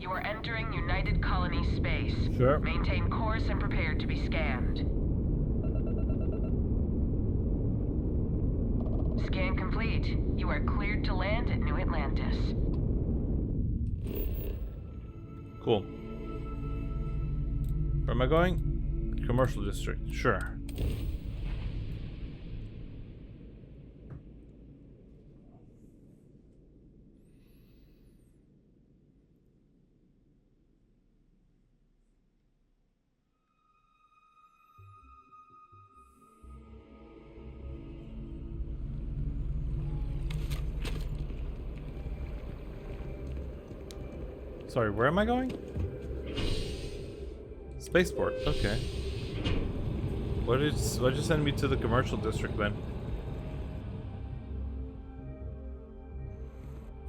You are entering United Colony space. Sure. Maintain course and prepare to be scanned. Scan complete. You are cleared to land at New Atlantis. Cool. Where am I going? Commercial district. Sure. Sorry, where am I going? Spaceport, okay. Why'd you send me to the commercial district then?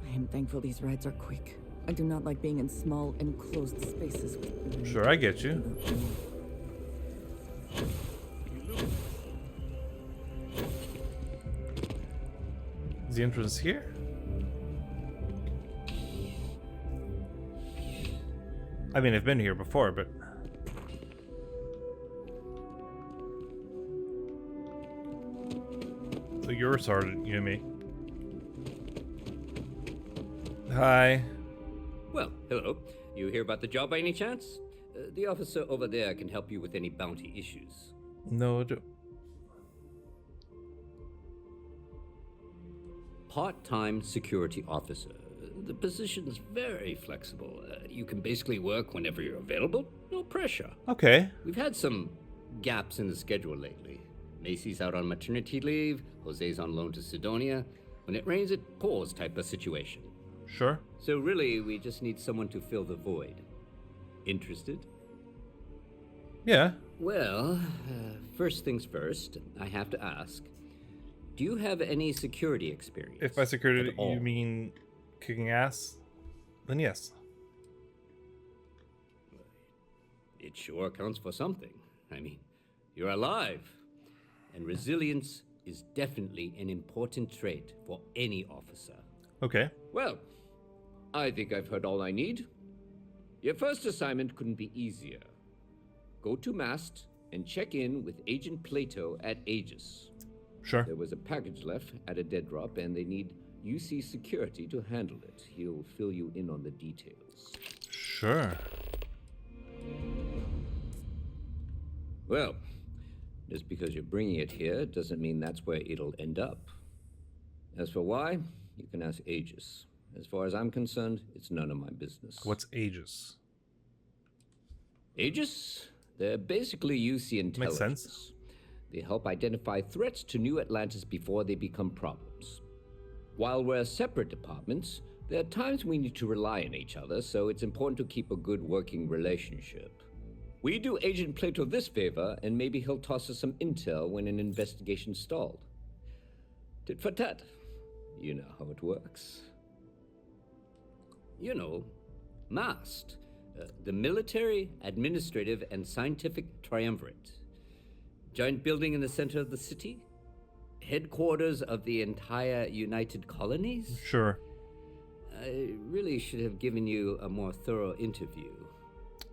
I am thankful these rides are quick. I do not like being in small, enclosed spaces with... Sure, I get you. Is the entrance here? I mean, I've been here before, but... So you're sorted, Yumi. Hi. Well, hello. You hear about the job by any chance? The officer over there can help you with any bounty issues. No, I don't. Part-time security officer. The position's very flexible. You can basically work whenever you're available. No pressure. Okay. We've had some gaps in the schedule lately. Macy's out on maternity leave. Jose's on loan to Sidonia. When it rains, it pours type of situation. Sure. So really, we just need someone to fill the void. Interested? Yeah. Well, first things first, I have to ask. Do you have any security experience? If by security at all? you mean kicking ass, then yes. It sure counts for something. I mean, you're alive. And resilience is definitely an important trait for any officer. Okay. Well, I think I've heard all I need. Your first assignment couldn't be easier. Go to Mast and check in with Agent Plato at Aegis. Sure. There was a package left at a dead drop, and they need UC security to handle it. He'll fill you in on the details. Sure. Well, just because you're bringing it here doesn't mean that's where it'll end up. As for why, you can ask Aegis. As far as I'm concerned, it's none of my business. What's Aegis? Aegis? They're basically UC intelligence. Makes sense. They help identify threats to New Atlantis before they become problems. While we're separate departments, there are times we need to rely on each other, so it's important to keep a good working relationship. We do Agent Plato this favor, and maybe he'll toss us some intel when an investigation stalled. Tit for tat. You know how it works. You know, MAST, the Military, Administrative, and Scientific Triumvirate. Giant building in the center of the city? Headquarters of the entire United Colonies? Sure. I really should have given you a more thorough interview.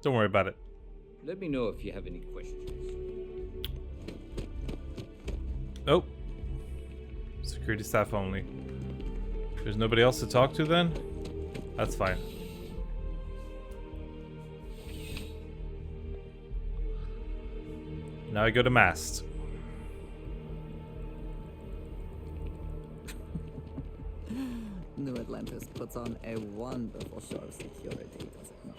Don't worry about it. Let me know if you have any questions. Oh. Security staff only. There's nobody else to talk to then? That's fine. Now I go to Mast. New Atlantis puts on a wonderful show of security, does it not?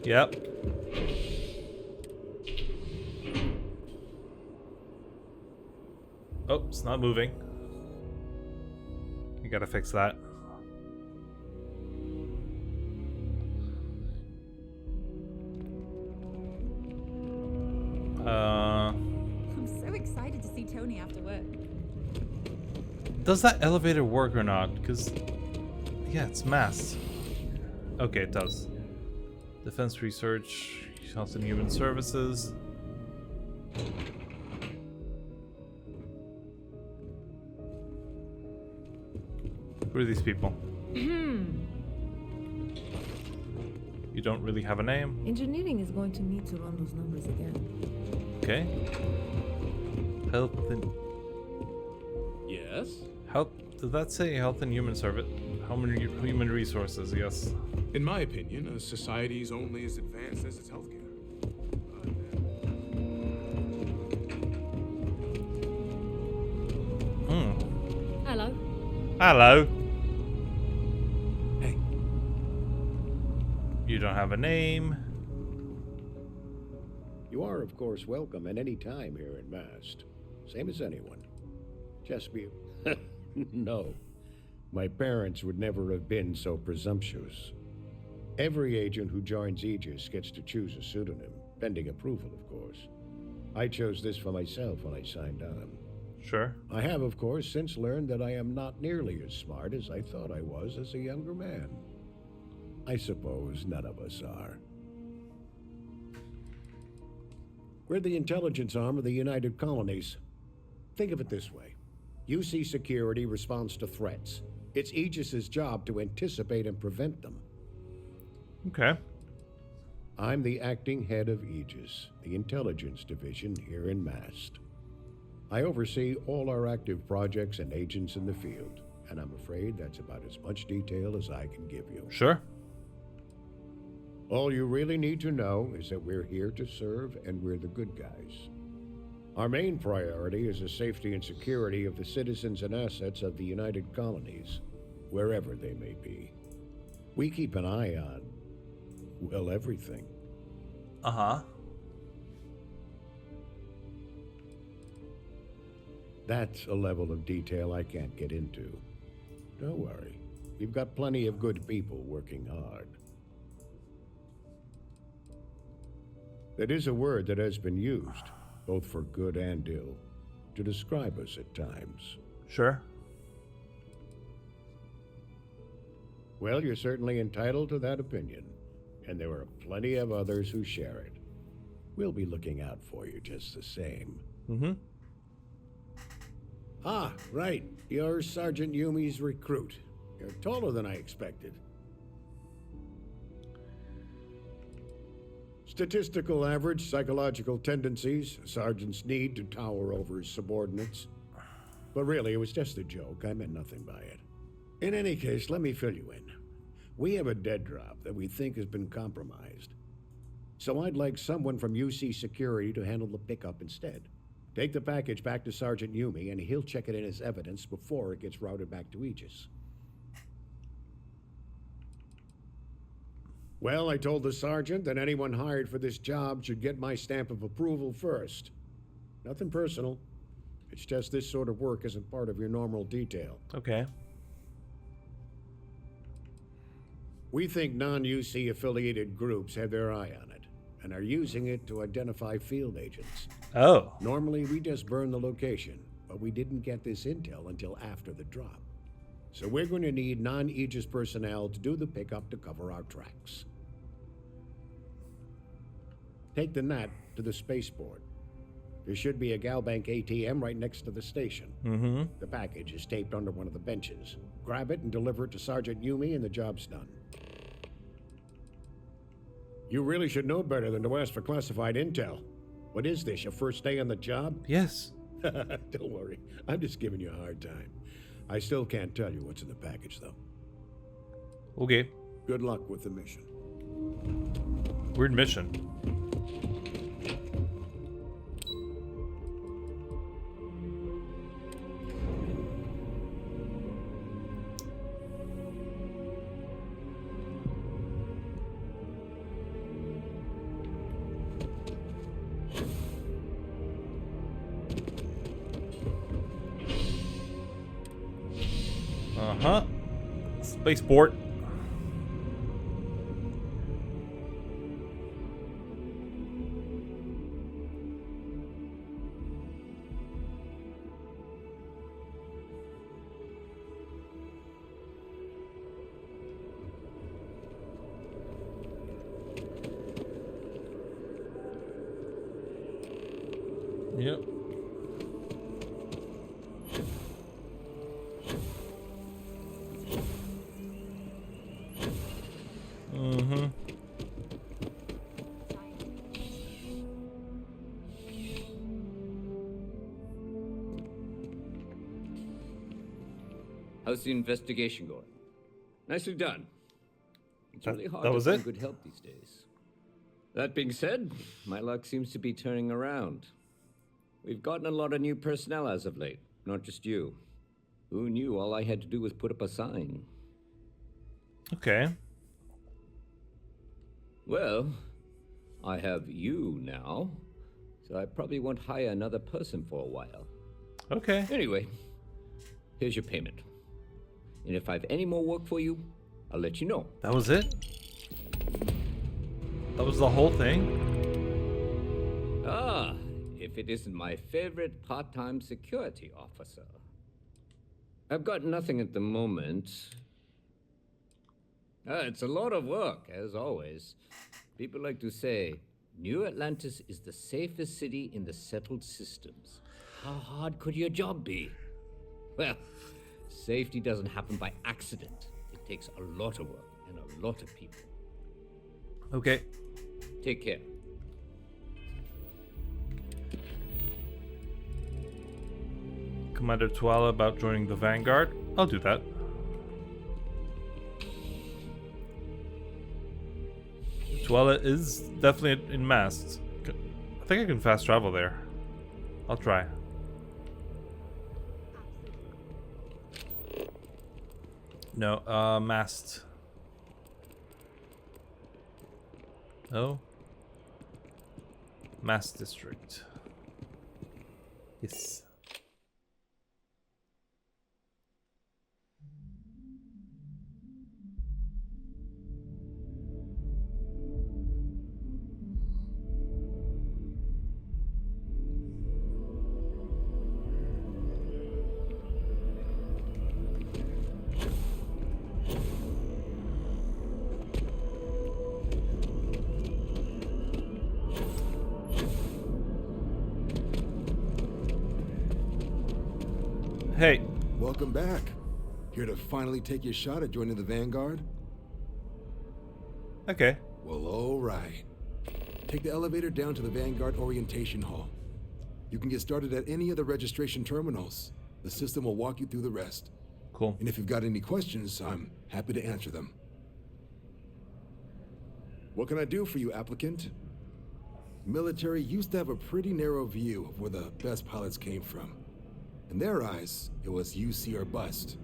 Yep. Oh, it's not moving. You gotta fix that. I'm so excited to see Tony after work. Does that elevator work or not? Because, yeah, it's Mast. Okay, it does. Defense Research, Health and Human Services. Who are these people? You don't really have a name? Engineering is going to need to run those numbers again. Okay. Help and Yes? help. Did that say health and human service? Human resources? Yes. In my opinion, a society is only as advanced as its healthcare. Hello. Hello. Hey, You don't have a name. You are, of course, welcome at any time here in Mast. Same as anyone. Just be... No. My parents would never have been so presumptuous. Every agent who joins Aegis gets to choose a pseudonym, pending approval, of course. I chose this for myself when I signed on. Sure. I have, of course, since learned that I am not nearly as smart as I thought I was as a younger man. I suppose none of us are. We're the intelligence arm of the United Colonies. Think of it this way. UC Security responds to threats. It's Aegis's job to anticipate and prevent them. Okay. I'm the acting head of Aegis, the intelligence division here in Mast. I oversee all our active projects and agents in the field, and I'm afraid that's about as much detail as I can give you. Sure. All you really need to know is that we're here to serve and we're the good guys. Our main priority is the safety and security of the citizens and assets of the United Colonies, wherever they may be. We keep an eye on, well, everything. Uh-huh. That's a level of detail I can't get into. Don't worry. We've got plenty of good people working hard. That is a word that has been used, both for good and ill, to describe us at times. Sure. Well, you're certainly entitled to that opinion, and there are plenty of others who share it. We'll be looking out for you just the same. Mm-hmm. Ah, right. You're Sergeant Yumi's recruit. You're taller than I expected. Statistical average, psychological tendencies, a sergeant's need to tower over his subordinates. But really, it was just a joke. I meant nothing by it. In any case, let me fill you in. We have a dead drop that we think has been compromised. So I'd like someone from UC Security to handle the pickup instead. Take the package back to Sergeant Yumi, and he'll check it in as evidence before it gets routed back to Aegis. Well, I told the sergeant that anyone hired for this job should get my stamp of approval first. Nothing personal. It's just this sort of work isn't part of your normal detail. Okay. We think non-UC affiliated groups have their eye on it and are using it to identify field agents. Oh. Normally, we just burn the location, but we didn't get this intel until after the drop. So we're going to need non-Aegis personnel to do the pickup to cover our tracks. Take the NAT to the spaceport. There should be a Galbank ATM right next to the station. Mm-hmm. The package is taped under one of the benches. Grab it and deliver it to Sergeant Yumi and the job's done. You really should know better than to ask for classified intel. What is this, your first day on the job? Yes. Don't worry, I'm just giving you a hard time. I still can't tell you what's in the package, though. Okay. Good luck with the mission. Weird mission. Uh-huh. Spaceport. Yep. How's the investigation going? Nicely done. It's really hard that to was find it? good help these days. That being said, my luck seems to be turning around. We've gotten a lot of new personnel as of late, not just you. Who knew all I had to do was put up a sign? Okay. Well, I have you now, so I probably won't hire another person for a while. Okay. Anyway, here's your payment. And if I have any more work for you, I'll let you know. That was it? That was the whole thing? Ah, if it isn't my favorite part-time security officer. I've got nothing at the moment. It's a lot of work, as always. People like to say, New Atlantis is the safest city in the settled systems. How hard could your job be? Well, safety doesn't happen by accident. It takes a lot of work and a lot of people. Okay. Take care. Commander Tuala about joining the Vanguard. I'll do that. Tuala is definitely in Mast. I think I can fast travel there. I'll try. No, Mast. Oh. Mast District. Yes. Hey. Welcome back. Here to finally take your shot at joining the Vanguard? Okay. Well, all right. Take the elevator down to the Vanguard Orientation Hall. You can get started at any of the registration terminals. The system will walk you through the rest. Cool. And if you've got any questions, I'm happy to answer them. What can I do for you, applicant? Military used to have a pretty narrow view of where the best pilots came from. In their eyes, it was UC or bust.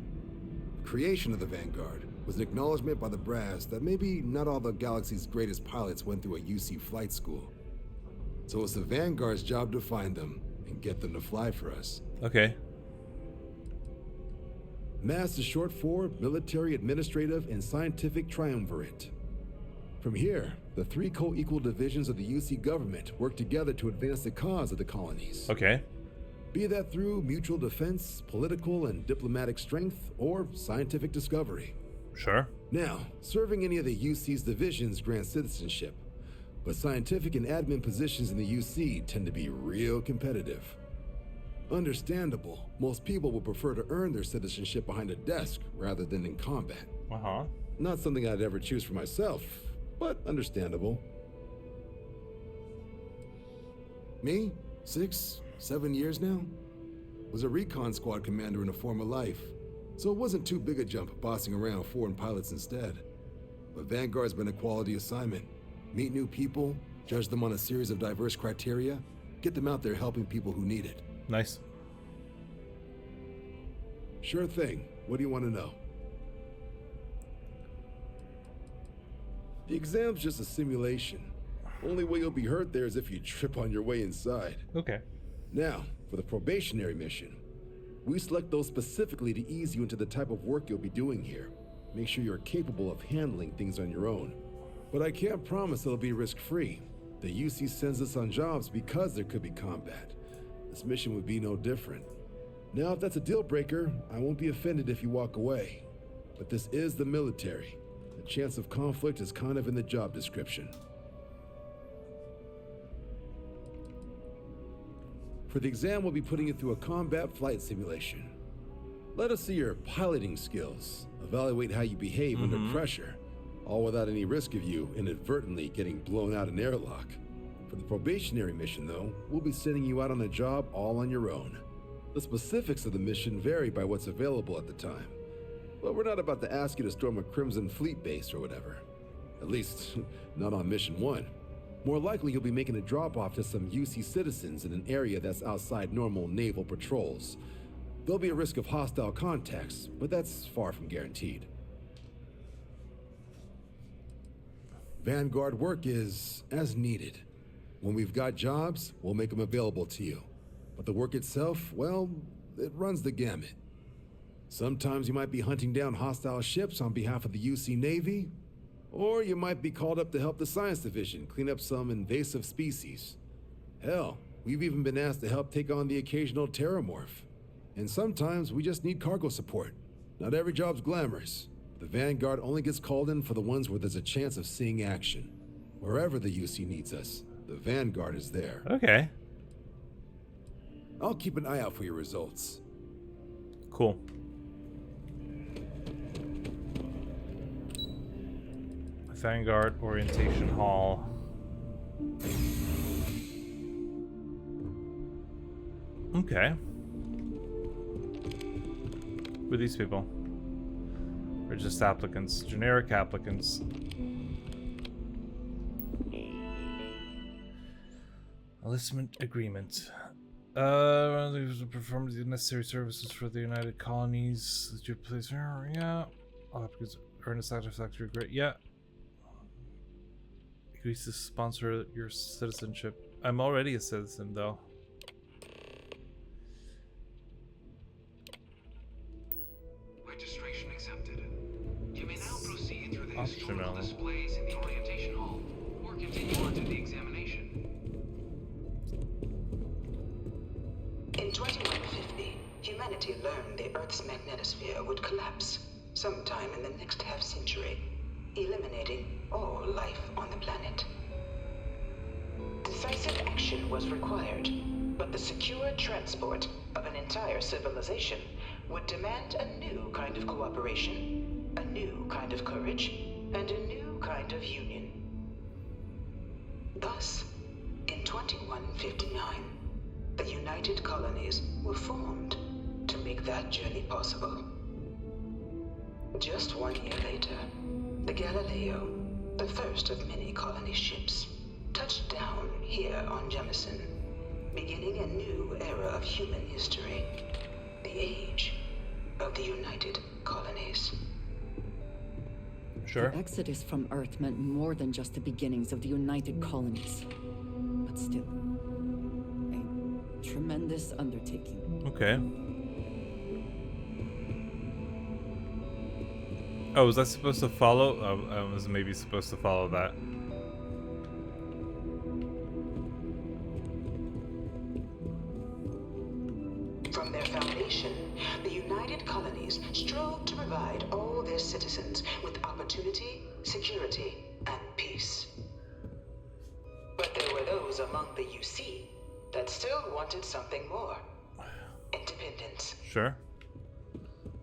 The creation of the Vanguard was an acknowledgement by the brass that maybe not all the galaxy's greatest pilots went through a UC flight school. So it's the Vanguard's job to find them and get them to fly for us. Okay. MAST is short for Military, Administrative, and Scientific Triumvirate. From here, the three co-equal divisions of the UC government work together to advance the cause of the colonies. Okay. Be that through mutual defense, political and diplomatic strength, or scientific discovery. Sure. Now, serving any of the UC's divisions grants citizenship, but scientific and admin positions in the UC tend to be real competitive. Understandable, most people will prefer to earn their citizenship behind a desk rather than in combat. Uh-huh. Not something I'd ever choose for myself, but understandable. Me? 6, 7 years now? Was a recon squad commander in a former life, so it wasn't too big a jump bossing around foreign pilots instead. But Vanguard's been a quality assignment. Meet new people, judge them on a series of diverse criteria, get them out there helping people who need it. Nice. Sure thing. What do you want to know? The exam's just a simulation. Only way you'll be hurt there is if you trip on your way inside. Okay. Now, for the probationary mission, we select those specifically to ease you into the type of work you'll be doing here. Make sure you're capable of handling things on your own. But I can't promise it'll be risk-free. The UC sends us on jobs because there could be combat. This mission would be no different. Now, if that's a deal breaker, I won't be offended if you walk away. But this is the military. The chance of conflict is kind of in the job description. For the exam, we'll be putting you through a combat flight simulation. Let us see your piloting skills, evaluate how you behave under pressure, all without any risk of you inadvertently getting blown out an airlock. For the probationary mission, though, we'll be sending you out on a job all on your own. The specifics of the mission vary by what's available at the time, But we're not about to ask you to storm a Crimson Fleet base or whatever. At least, not on Mission 1. More likely, you'll be making a drop-off to some UC citizens in an area that's outside normal naval patrols. There'll be a risk of hostile contacts, but that's far from guaranteed. Vanguard work is as needed. When we've got jobs, we'll make them available to you. But the work itself, well, it runs the gamut. Sometimes you might be hunting down hostile ships on behalf of the UC Navy, or you might be called up to help the Science Division clean up some invasive species. Hell, we've even been asked to help take on the occasional terramorph. And sometimes we just need cargo support. Not every job's glamorous. The Vanguard only gets called in for the ones where there's a chance of seeing action. Wherever the UC needs us, the Vanguard is there. Okay. I'll keep an eye out for your results. Cool. Vanguard Orientation Hall. Okay. Who are these people? Or just applicants? Generic applicants. Enlistment agreement. Perform the necessary services for the United Colonies. Did you place? Yeah. All applicants earn a satisfactory grade. Yeah. Agrees to sponsor your citizenship. I'm already a citizen, though. Registration accepted. You may now proceed through the historical Optional. displays in the orientation hall, or continue on to the examination. In 2150, humanity learned the Earth's magnetosphere would collapse sometime in the next half-century, eliminating all life on the planet. Decisive action was required, but the secure transport of an entire civilization would demand a new kind of cooperation, a new kind of courage, and a new kind of union. Thus, in 2159, the United Colonies were formed to make that journey possible. Just 1 year later, the Galileo, the first of many colony ships, touched down here on Jemison, beginning a new era of human history, the age of the United Colonies. Sure. The exodus from Earth meant more than just the beginnings of the United Colonies, but still, a tremendous undertaking. Okay. Oh, was I supposed to follow? Oh, I was maybe supposed to follow that. From their foundation, the United Colonies strove to provide all their citizens with opportunity, security, and peace. But there were those among the UC that still wanted something more. Independence. Sure.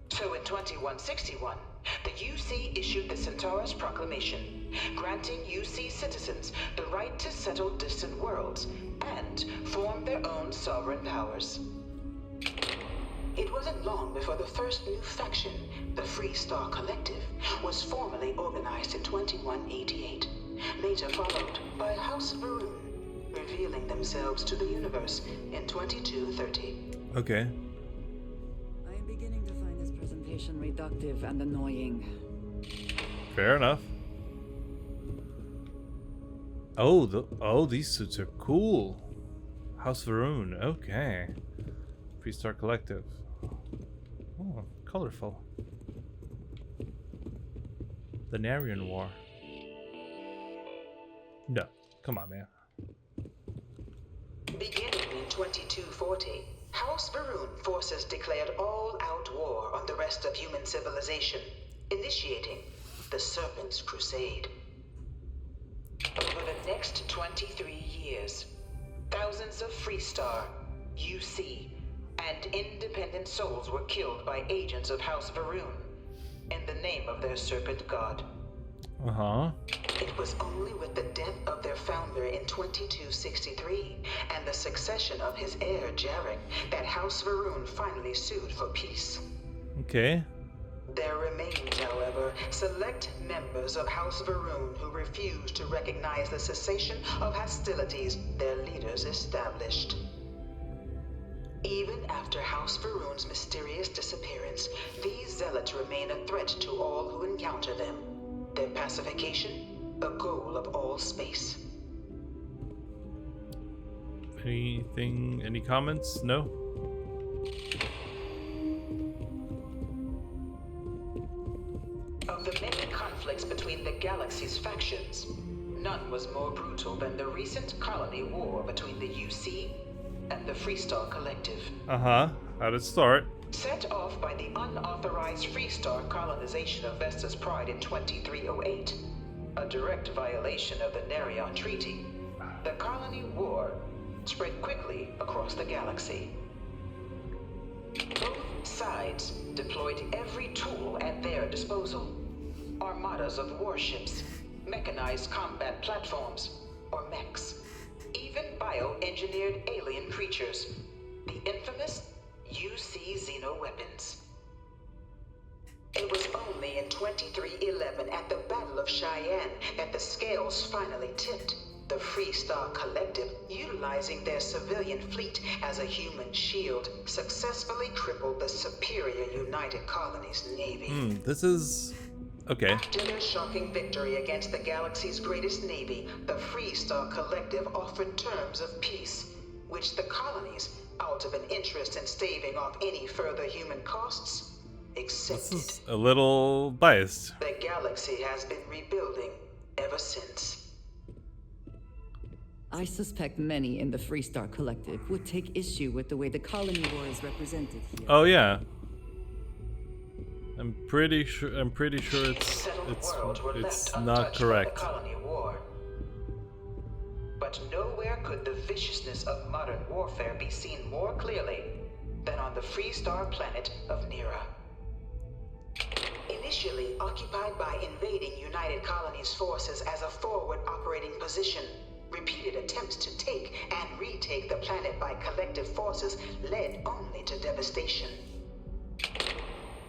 So in 2161, the UC issued the Centaurus Proclamation, granting UC citizens the right to settle distant worlds and form their own sovereign powers. It wasn't long before the first new faction, the Free Star Collective, was formally organized in 2188, later followed by House Varun, revealing themselves to the universe in 2230. Okay. I am beginning to find this presentation reductive and annoying. Fair enough. Oh, these suits are cool. House Varun. Okay. Free Star Collective. Oh, colorful. The Narian War. No, come on, man. Beginning in 2240, House Varun forces declared all-out war on the rest of human civilization, initiating the Serpent's Crusade. Over the next 23 years, thousands of Freestar, UC, and independent souls were killed by agents of House Varun in the name of their serpent god. Uh-huh. It was only with the death of their founder in 2263 and the succession of his heir, Jarek, that House Varun finally sued for peace. Okay. There remains, however, select members of House Varun who refuse to recognize the cessation of hostilities their leaders established. Even after House Varun's mysterious disappearance, these zealots remain a threat to all who encounter them. Their pacification, a goal of all space. Anything? Any comments? No? Of the many conflicts between the galaxy's factions, none was more brutal than the recent colony war between the UC and the Freestar Collective. Uh-huh. How'd it start? Set off by the unauthorized Freestar colonization of Vesta's Pride in 2308, a direct violation of the Nerion Treaty, the colony war spread quickly across the galaxy. Both sides deployed every tool at their disposal. Armadas of warships, mechanized combat platforms, or mechs, even bioengineered alien creatures, the infamous UC xeno-weapons. It was only in 2311 at the Battle of Cheyenne that the scales finally tipped. The Freestar Collective, utilizing their civilian fleet as a human shield, successfully crippled the superior United Colonies Navy. This is... okay. After their shocking victory against the galaxy's greatest navy, the Freestar Collective offered terms of peace, which the colonies, out of an interest in staving off any further human costs, accepted. This is a little biased. The galaxy has been rebuilding ever since. I suspect many in the Freestar Collective would take issue with the way the colony war is represented here. Oh yeah. I'm pretty sure it's not correct. Colony war. But nowhere could the viciousness of modern warfare be seen more clearly than on the Freestar planet of Nera. Initially occupied by invading United Colonies forces as a forward operating position, repeated attempts to take and retake the planet by collective forces led only to devastation.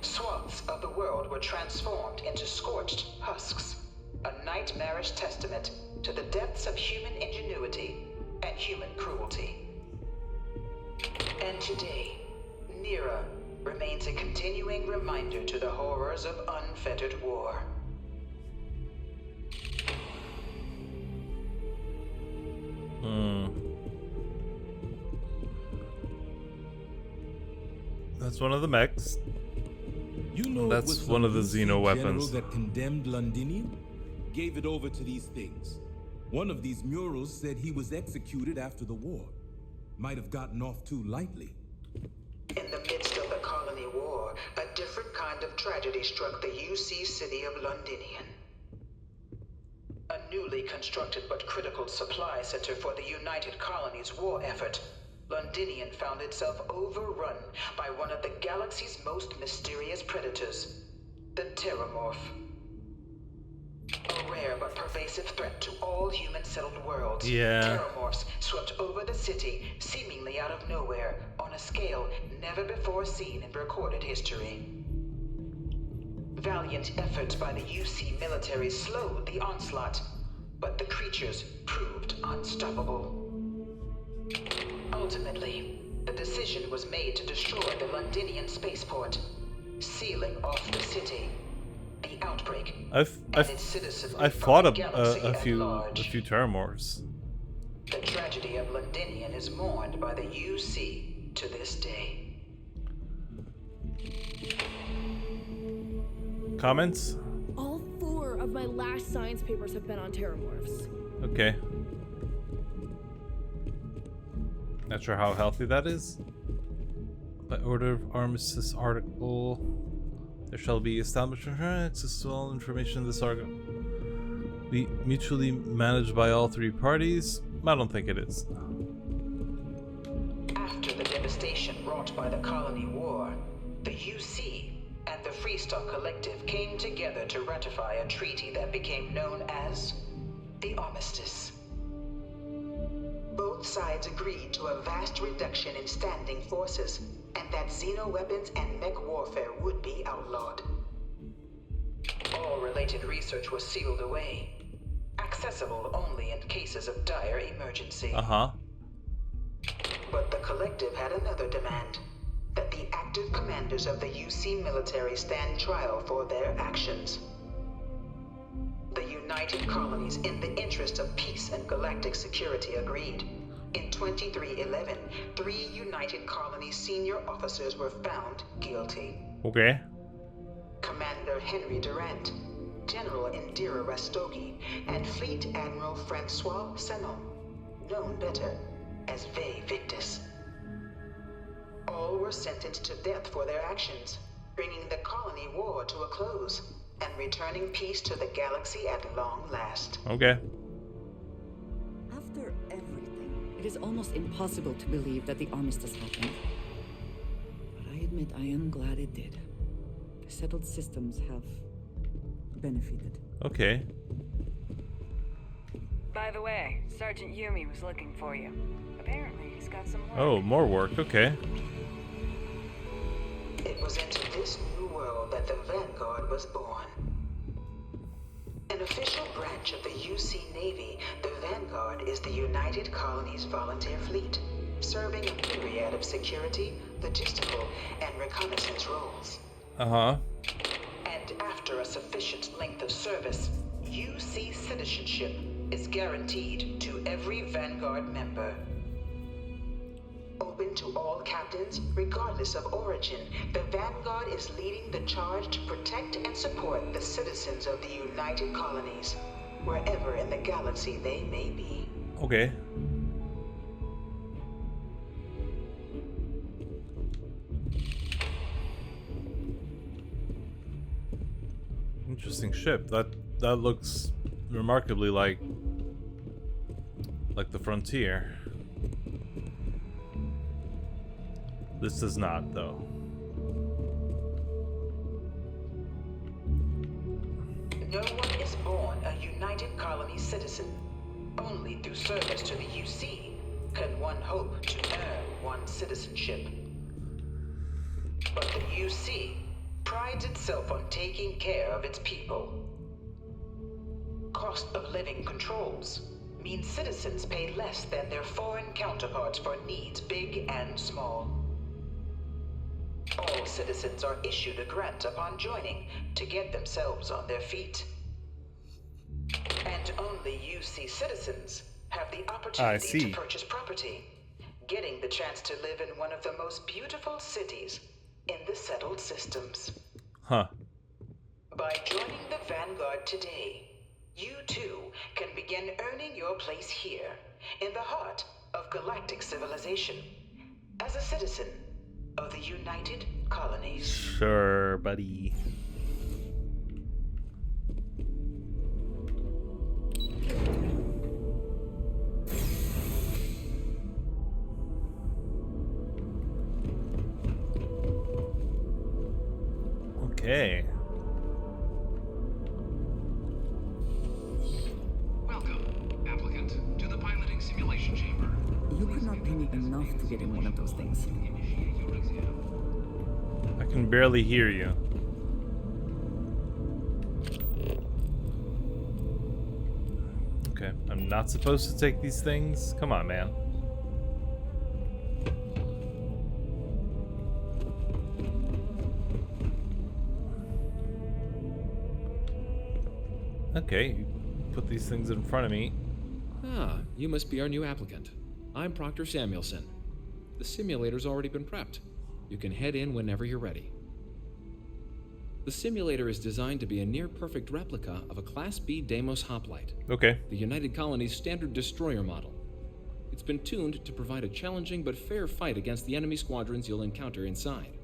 Swaths of the world were transformed into scorched husks, a nightmarish testament to the depths of human ingenuity and human cruelty. And today, Nera remains a continuing reminder to the horrors of unfettered war. That's one of the mechs. You know, that's one of the xeno weapons. That condemned Londinian gave it over to these things. One of these murals said he was executed after the war. Might have gotten off too lightly. In the midst of the colony war, a different kind of tragedy struck the UC city of Londinian. A newly constructed but critical supply center for the United Colonies' war effort, Londinian found itself overrun by one of the galaxy's most mysterious predators, the Terramorph. A rare but pervasive threat to all human-settled worlds. Yeah. Terramorphs swept over the city, seemingly out of nowhere, on a scale never before seen in recorded history. Valiant efforts by the UC military slowed the onslaught, but the creatures proved unstoppable. Ultimately, the decision was made to destroy the Londinian spaceport, sealing off the city. The outbreak I've fought a few Terramorphs. The tragedy of Londinian is mourned by the UC to this day. Comments? All 4 of my last science papers have been on Terramorphs. Okay. Not sure how healthy that is. By order of Armistice article, there shall be established access to all information in this article. Be mutually managed by all 3 parties? I don't think it is. After the devastation wrought by the colony war, the UC and the Freestar Collective came together to ratify a treaty that became known as the Armistice. Both sides agreed to a vast reduction in standing forces, and that xeno weapons and mech warfare would be outlawed. All related research was sealed away, accessible only in cases of dire emergency. Uh-huh. But the Collective had another demand, that the active commanders of the UC military stand trial for their actions. The United Colonies, in the interest of peace and galactic security, agreed. In 2311, 3 United Colonies senior officers were found guilty. Okay. Commander Henry Durant, General Indira Rastogi, and Fleet Admiral Francois Sanon, known better as Ve Victus. All were sentenced to death for their actions, bringing the colony war to a close and returning peace to the galaxy at long last. Okay. After everything, it is almost impossible to believe that the armistice happened. But I admit I am glad it did. The settled systems have benefited. Okay. By the way, Sergeant Yumi was looking for you. Apparently, he's got some work. Oh, more work. Okay. It was into this new world that the Vanguard was born. An official branch of the UC Navy, the Vanguard is the United Colonies Volunteer Fleet, serving a myriad of security, logistical, and reconnaissance roles. Uh-huh. And after a sufficient length of service, UC citizenship is guaranteed to every Vanguard member. Open to all captains, regardless of origin, the Vanguard is leading the charge to protect and support the citizens of the United Colonies, wherever in the galaxy they may be. Okay. Interesting ship. That looks remarkably like the Frontier. This does not, though. No one is born a United Colony citizen. Only through service to the UC can one hope to earn one's citizenship. But the UC prides itself on taking care of its people. Cost of living controls mean citizens pay less than their foreign counterparts for needs big and small. All citizens are issued a grant upon joining to get themselves on their feet. And only UC citizens have the opportunity to purchase property, getting the chance to live in one of the most beautiful cities in the settled systems. Huh. By joining the Vanguard today, you too can begin earning your place here, in the heart of galactic civilization, as a citizen of the United Colonies. Sure, buddy. Okay. Welcome, applicant, to the piloting simulation chamber. You could not pay me enough to get in one of those things. Initiate your exam. I can barely hear you. Okay, I'm not supposed to take these things? Come on, man. Okay, you put these things in front of me. Ah, you must be our new applicant. I'm Proctor Samuelson. The simulator's already been prepped. You can head in whenever you're ready. The simulator is designed to be a near-perfect replica of a Class B Deimos hoplite. Okay. The United Colony's standard destroyer model. It's been tuned to provide a challenging but fair fight against the enemy squadrons you'll encounter inside.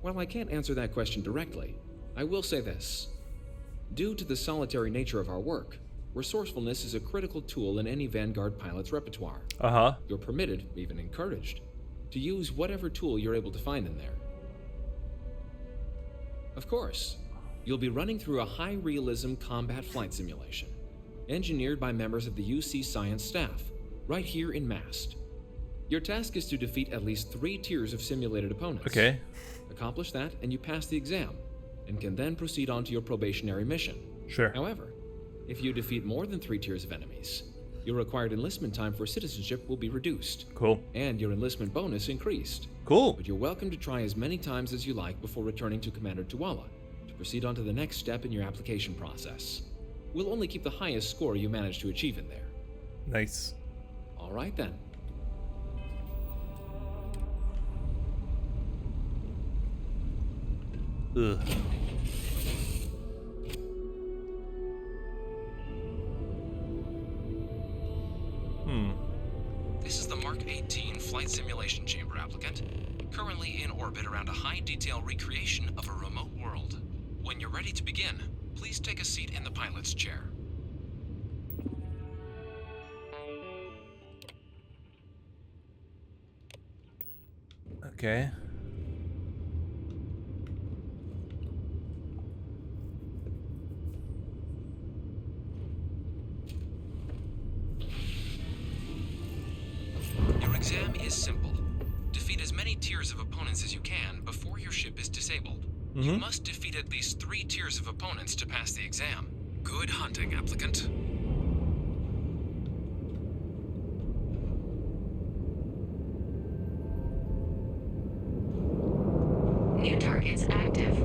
While I can't answer that question directly, I will say this. Due to the solitary nature of our work, resourcefulness is a critical tool in any Vanguard pilot's repertoire. Uh-huh. You're permitted, even encouraged, to use whatever tool you're able to find in there. Of course, you'll be running through a high-realism combat flight simulation, engineered by members of the UC science staff, right here in MAST. Your task is to defeat at least 3 tiers of simulated opponents. Okay. Accomplish that, and you pass the exam, and can then proceed on to your probationary mission. Sure. However, if you defeat more than 3 tiers of enemies, your required enlistment time for citizenship will be reduced. Cool. And your enlistment bonus increased. Cool. But you're welcome to try as many times as you like before returning to Commander Tuala to proceed on to the next step in your application process. We'll only keep the highest score you manage to achieve in there. Nice. All right then. Ugh. This is the Mark 18 Flight Simulation Chamber applicant, currently in orbit around a high-detail recreation of a remote world. When you're ready to begin, please take a seat in the pilot's chair. Okay. Your exam is simple. Defeat as many tiers of opponents as you can before your ship is disabled. You must defeat at least 3 tiers of opponents to pass the exam. Good hunting, applicant. New targets active.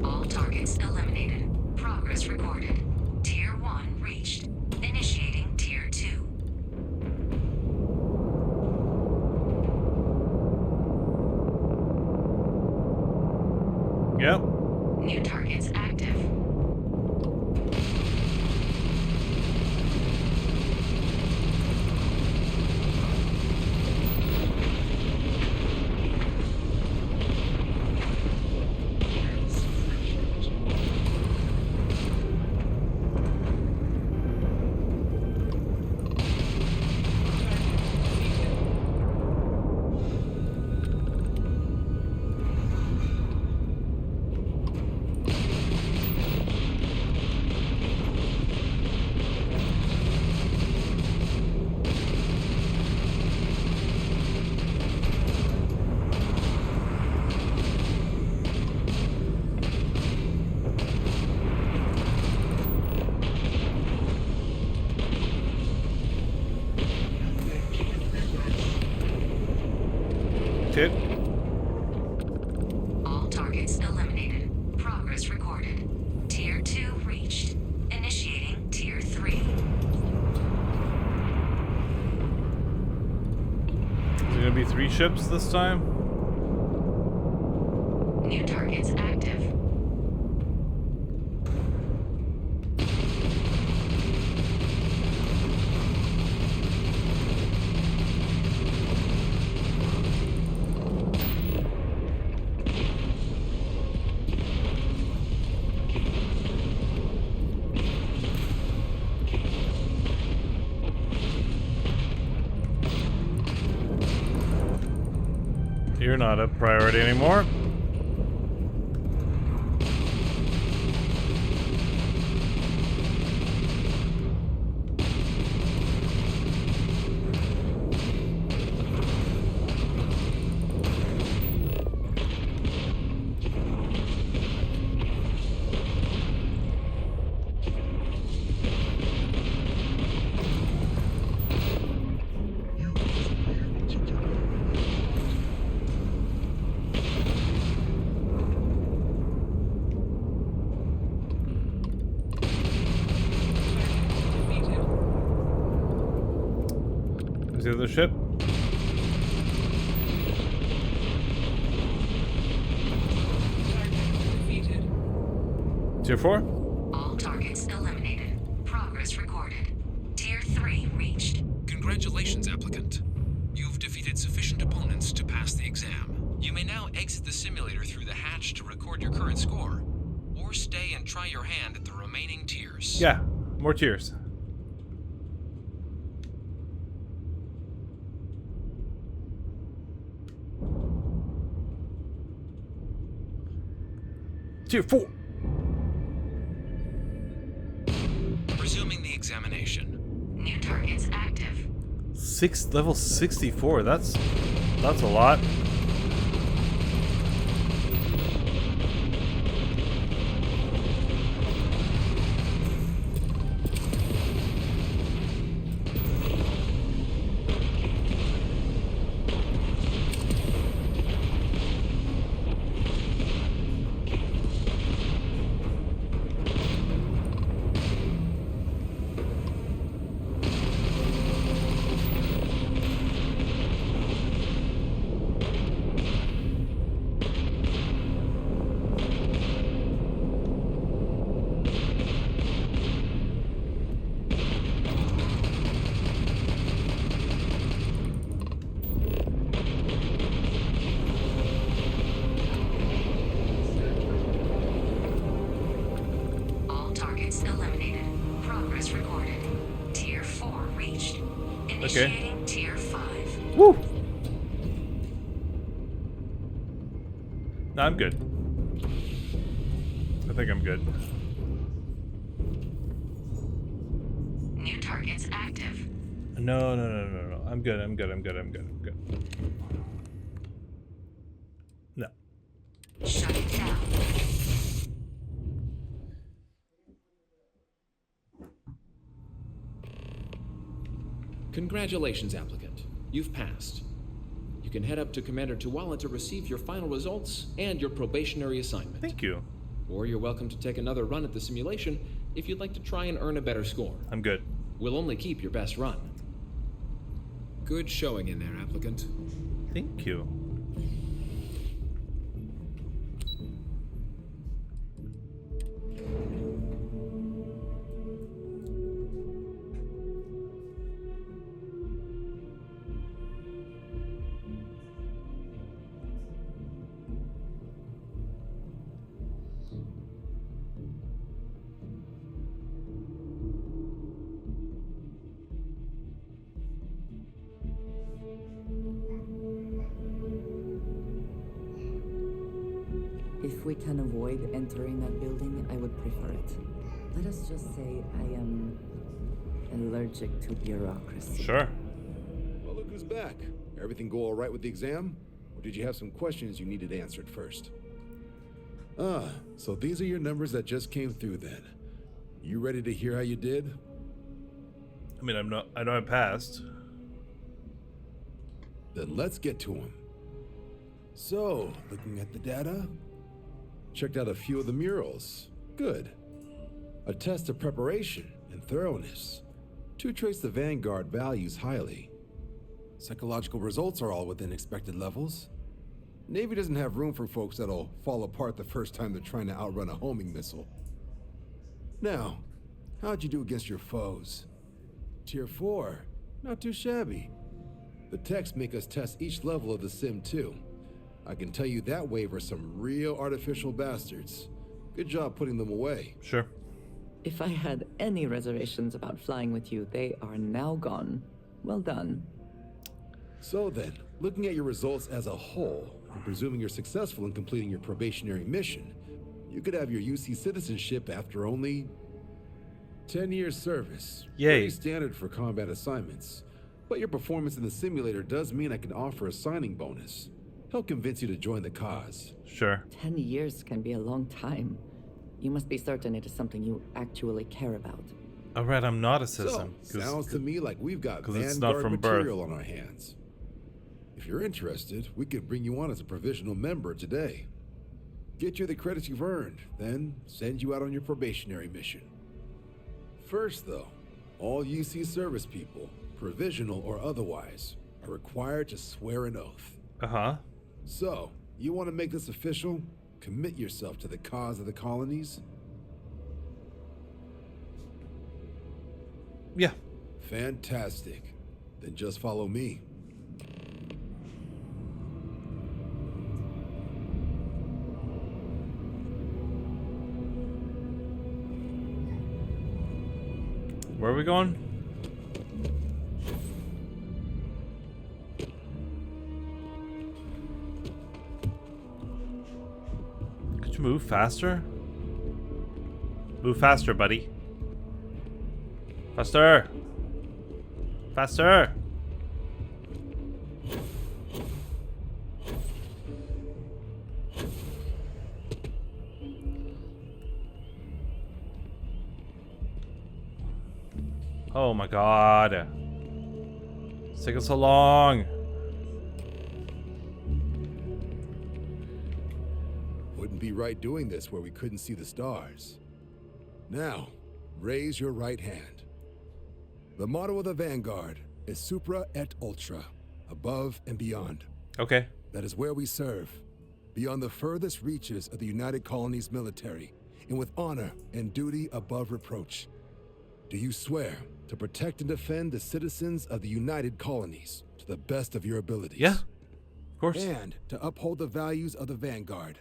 All targets eliminated. Progress recorded. Tier 1 reached. Initiating Tier 2. Yep. New targets active. Okay. All targets eliminated. Progress recorded. Tier 2 reached. Initiating Tier 3. Is it gonna be 3 ships this time? New targets active. You're not a priority anymore. Where's the other ship? Tier 4? All targets eliminated. Progress recorded. Tier 3 reached. Congratulations, applicant. You've defeated sufficient opponents to pass the exam. You may now exit the simulator through the hatch to record your current score, or stay and try your hand at the remaining tiers. Yeah, more tiers. Tier 4. Resuming the examination. New targets active. Level 64. That's a lot. Eliminated. Progress recorded. Tier 4 reached. Initiating Tier 5. Woo! No, I'm good. I think I'm good. New targets active. No. I'm good. No. Shut it down. Congratulations, applicant. You've passed. You can head up to Commander Tuwala to receive your final results and your probationary assignment. Thank you. Or you're welcome to take another run at the simulation if you'd like to try and earn a better score. I'm good. We'll only keep your best run. Good showing in there, applicant. Thank you. If we can avoid entering that building, I would prefer it. Let us just say I am allergic to bureaucracy. Sure. Well, look who's back. Everything go all right with the exam? Or did you have some questions you needed answered first? Ah, so these are your numbers that just came through then. You ready to hear how you did? I mean, I know I passed. Then let's get to them. So, looking at the data, checked out a few of the murals. Good. A test of preparation and thoroughness. To trace the Vanguard values highly. Psychological results are all within expected levels. Navy doesn't have room for folks that'll fall apart the first time they're trying to outrun a homing missile. Now, how'd you do against your foes? Tier 4, not too shabby. The techs make us test each level of the sim too. I can tell you that wave are some real artificial bastards. Good job putting them away. Sure. If I had any reservations about flying with you, they are now gone. Well done. So then, looking at your results as a whole, and presuming you're successful in completing your probationary mission, you could have your UC citizenship after only 10 years service. Yay. Pretty standard for combat assignments. But your performance in the simulator does mean I can offer a signing bonus. Help convince you to join the cause. Sure. 10 years can be a long time. You must be certain it is something you actually care about. Alright, I'm not a citizen. So, sounds to me like we've got it's not Vanguard from material birth. on our hands. If you're interested, we could bring you on as a provisional member today. Get you the credits you've earned, then send you out on your probationary mission. First, though, all UC service people, provisional or otherwise, are required to swear an oath. Uh-huh. So, you want to make this official? Commit yourself to the cause of the colonies? Yeah. Fantastic. Then just follow me. Where are we going? Could you move faster? Move faster, buddy. Faster! Faster! Oh my god. It's taking so long. Wouldn't be right doing this where we couldn't see the stars. Now, raise your right hand. The motto of the Vanguard is Supra et Ultra, above and beyond. Okay. That is where we serve, beyond the furthest reaches of the United Colonies military, and with honor and duty above reproach. Do you swear to protect and defend the citizens of the United Colonies to the best of your abilities? Yeah, of course. And to uphold the values of the Vanguard,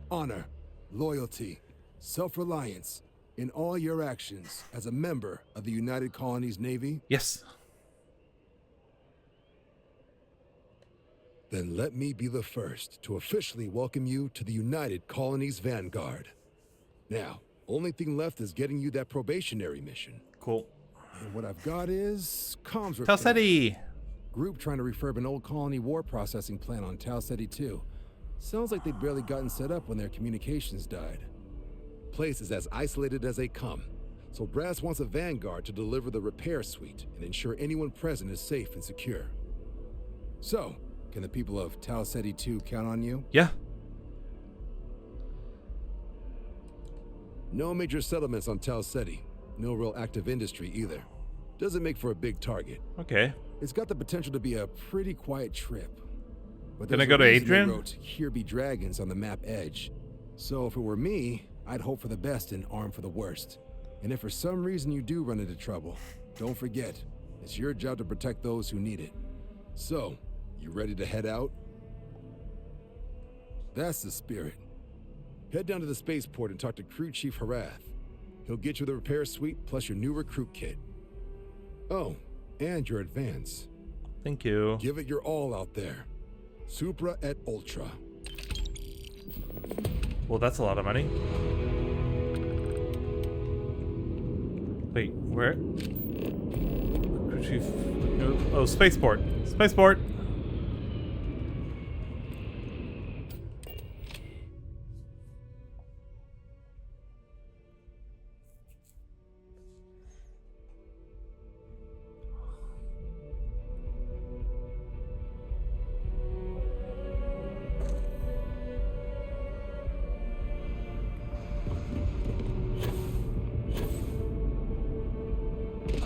honor, loyalty, self-reliance, in all your actions as a member of the United Colonies Navy? Yes. Then let me be the first to officially welcome you to the United Colonies Vanguard. Now, only thing left is getting you that probationary mission. Cool. And what I've got is comms repair. Tau Ceti! Group trying to refurb an old colony war processing plant on Tau Ceti 2. Sounds like they'd barely gotten set up when their communications died. Place is as isolated as they come, so Brass wants a Vanguard to deliver the repair suite and ensure anyone present is safe and secure. So, can the people of Tau Ceti 2 count on you? Yeah. No major settlements on Tau Ceti. No real active industry either. Doesn't make for a big target. Okay. It's got the potential to be a pretty quiet trip. But Can I there's go a to reason they Adrian? wrote, "Here be dragons" on the map edge. So if it were me, I'd hope for the best and arm for the worst. And if for some reason you do run into trouble, don't forget, it's your job to protect those who need it. So, you ready to head out? That's the spirit. Head down to the spaceport and talk to Crew Chief Harath. He'll get you the repair suite plus your new recruit kit. Oh, and your advance. Thank you. Give it your all out there. Supra et Ultra. Well, that's a lot of money. Wait, where? Crew Chief. Oh, spaceport. Spaceport.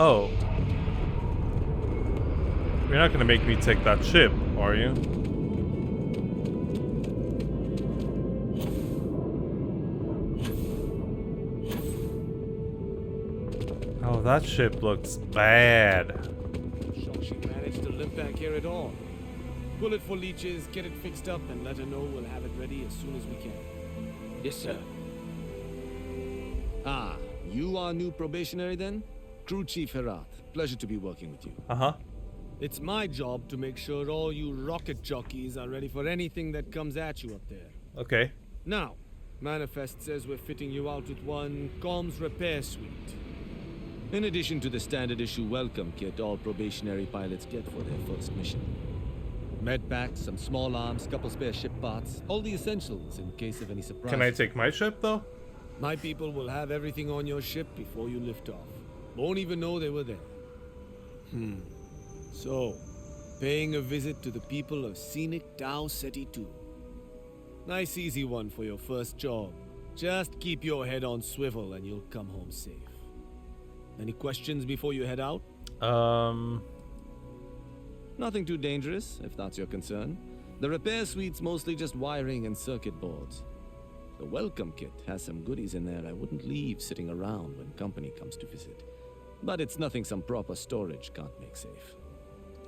Oh. You're not gonna make me take that ship, are you? Oh, that ship looks bad. Shocked she managed to limp back here at all. Pull it for leeches, get it fixed up, and let her know we'll have it ready as soon as we can. Yes, sir. Ah, you are new probationary then? Crew Chief Herath. Pleasure to be working with you. Uh-huh. It's my job to make sure all you rocket jockeys are ready for anything that comes at you up there. Okay. Now, Manifest says we're fitting you out with one comms repair suite. In addition to the standard issue welcome kit all probationary pilots get for their first mission. Medpacks, some small arms, couple spare ship parts, all the essentials in case of any surprise. Can I take my ship, though? My people will have everything on your ship before you lift off. Won't even know they were there. So, paying a visit to the people of scenic Tau Ceti 2. Nice easy one for your first job. Just keep your head on swivel and you'll come home safe. Any questions before you head out? Nothing too dangerous, if that's your concern. The repair suite's mostly just wiring and circuit boards. The welcome kit has some goodies in there I wouldn't leave sitting around when company comes to visit. But it's nothing some proper storage can't make safe.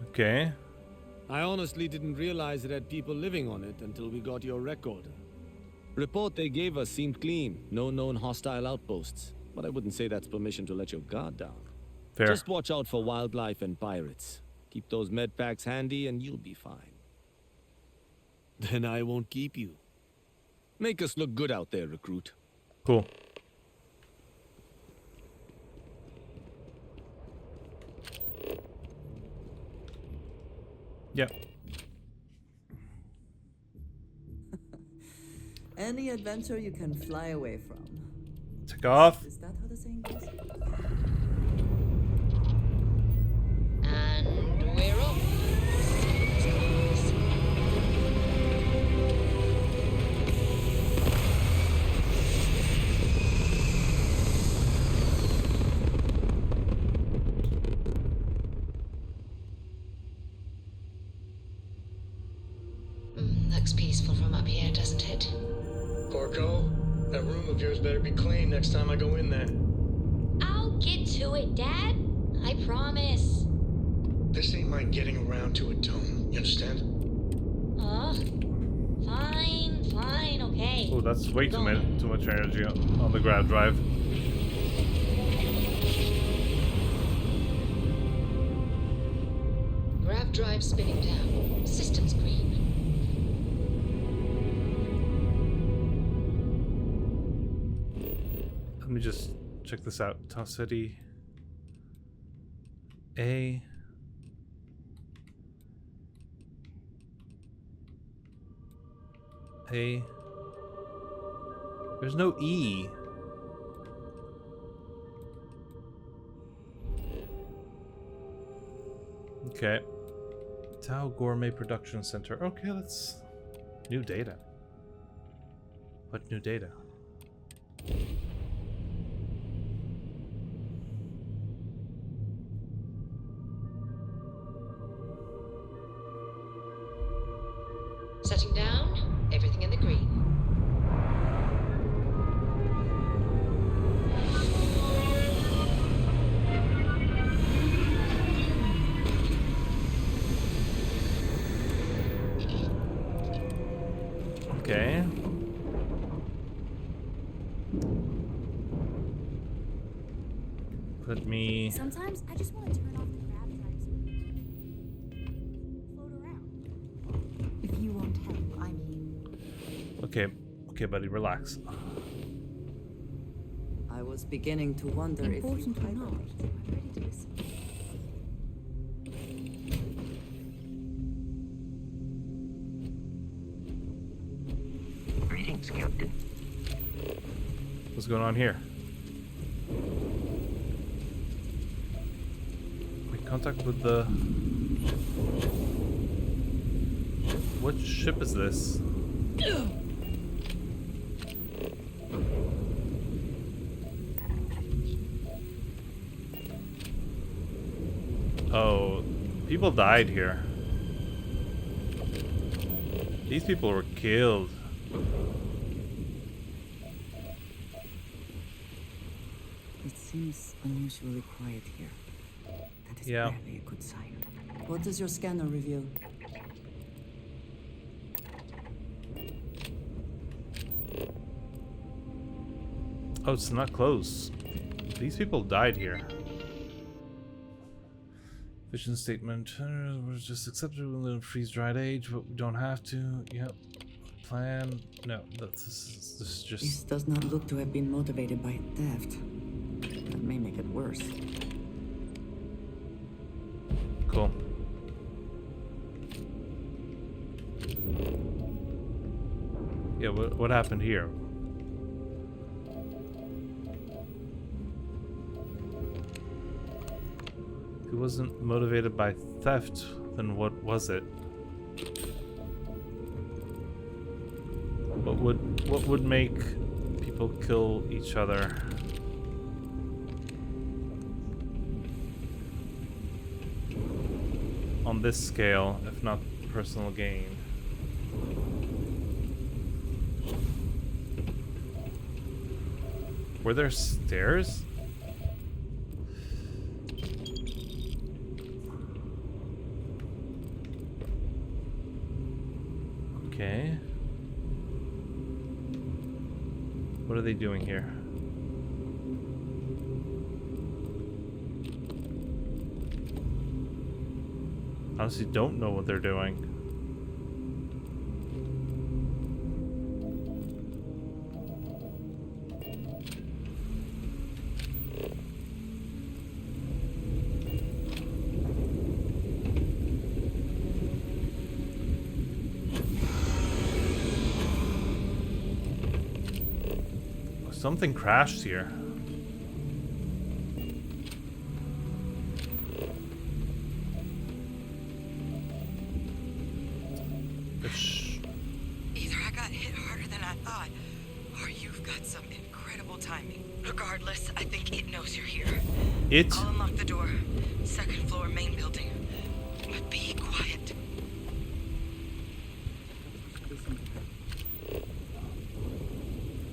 Okay. I honestly didn't realize it had people living on it until we got your record. Report they gave us seemed clean. No known hostile outposts. But I wouldn't say that's permission to let your guard down. Fair. Just watch out for wildlife and pirates. Keep those med packs handy and you'll be fine. Then I won't keep you. Make us look good out there, recruit. Cool. Yep. Any adventure you can fly away from. Take off. Is that how the saying goes? And we're off. Looks peaceful from up here, doesn't it? Porco, that room of yours better be clean next time I go in there. I'll get to it, Dad. I promise. This ain't my getting around to it, Tone. You understand? Fine, okay. Oh, that's way too much energy on the grab drive. Grav drive spinning down. Systems green. Let me just check this out. Tau City. A. A. There's no E. Okay. Tau Gourmet Production Center. Okay, let's... New data. What new data? Setting down. Everything in the green. Okay. Put me... Sometimes I just want to turn off the grab drive so we can float around. If you won't help, I mean. Okay. Okay, buddy, relax. I was beginning to wonder if you Important or not, hibernate. I'm ready to listen. Greetings, Captain. What's going on here? Make contact with the... What ship is this? Oh, people died here. These people were killed. It seems unusually quiet here. That is Yeah. rarely a good sign. What does your scanner reveal? Oh, it's not close. These people died here. Vision statement. We're just accepted in freeze-dried age, but we don't have to. Yep. Plan. No, this is just... This does not look to have been motivated by theft. That may make it worse. Cool. Yeah, what happened here? If it wasn't motivated by theft, then what was it? What would make people kill each other? On this scale, if not personal gain. Were there stairs? Okay. What are they doing here? Honestly, don't know what they're doing. Something crashed here. Either I got hit harder than I thought, or you've got some incredible timing. Regardless, I think it knows you're here. I'll unlock the door. Second floor, main building. But be quiet.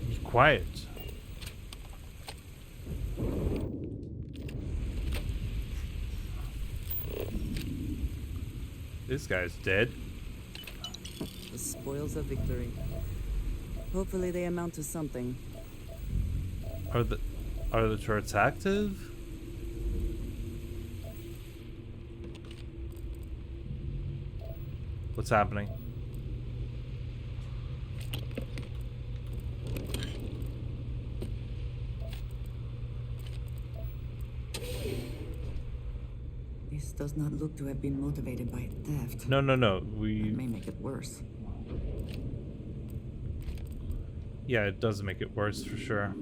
Be quiet. This guy's dead. The spoils of victory. Hopefully they amount to something. Are the turrets active? What's happening? This does not look to have been motivated by theft. No. That may make it worse. Yeah, it does make it worse for sure.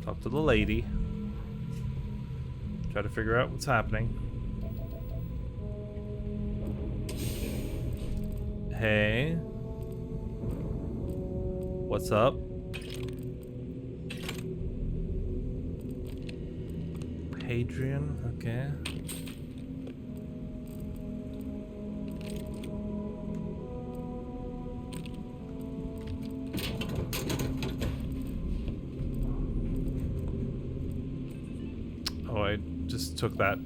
Talk to the lady. Try to figure out what's happening. Hey. What's up? Hadrian, okay. Oh, I just took that.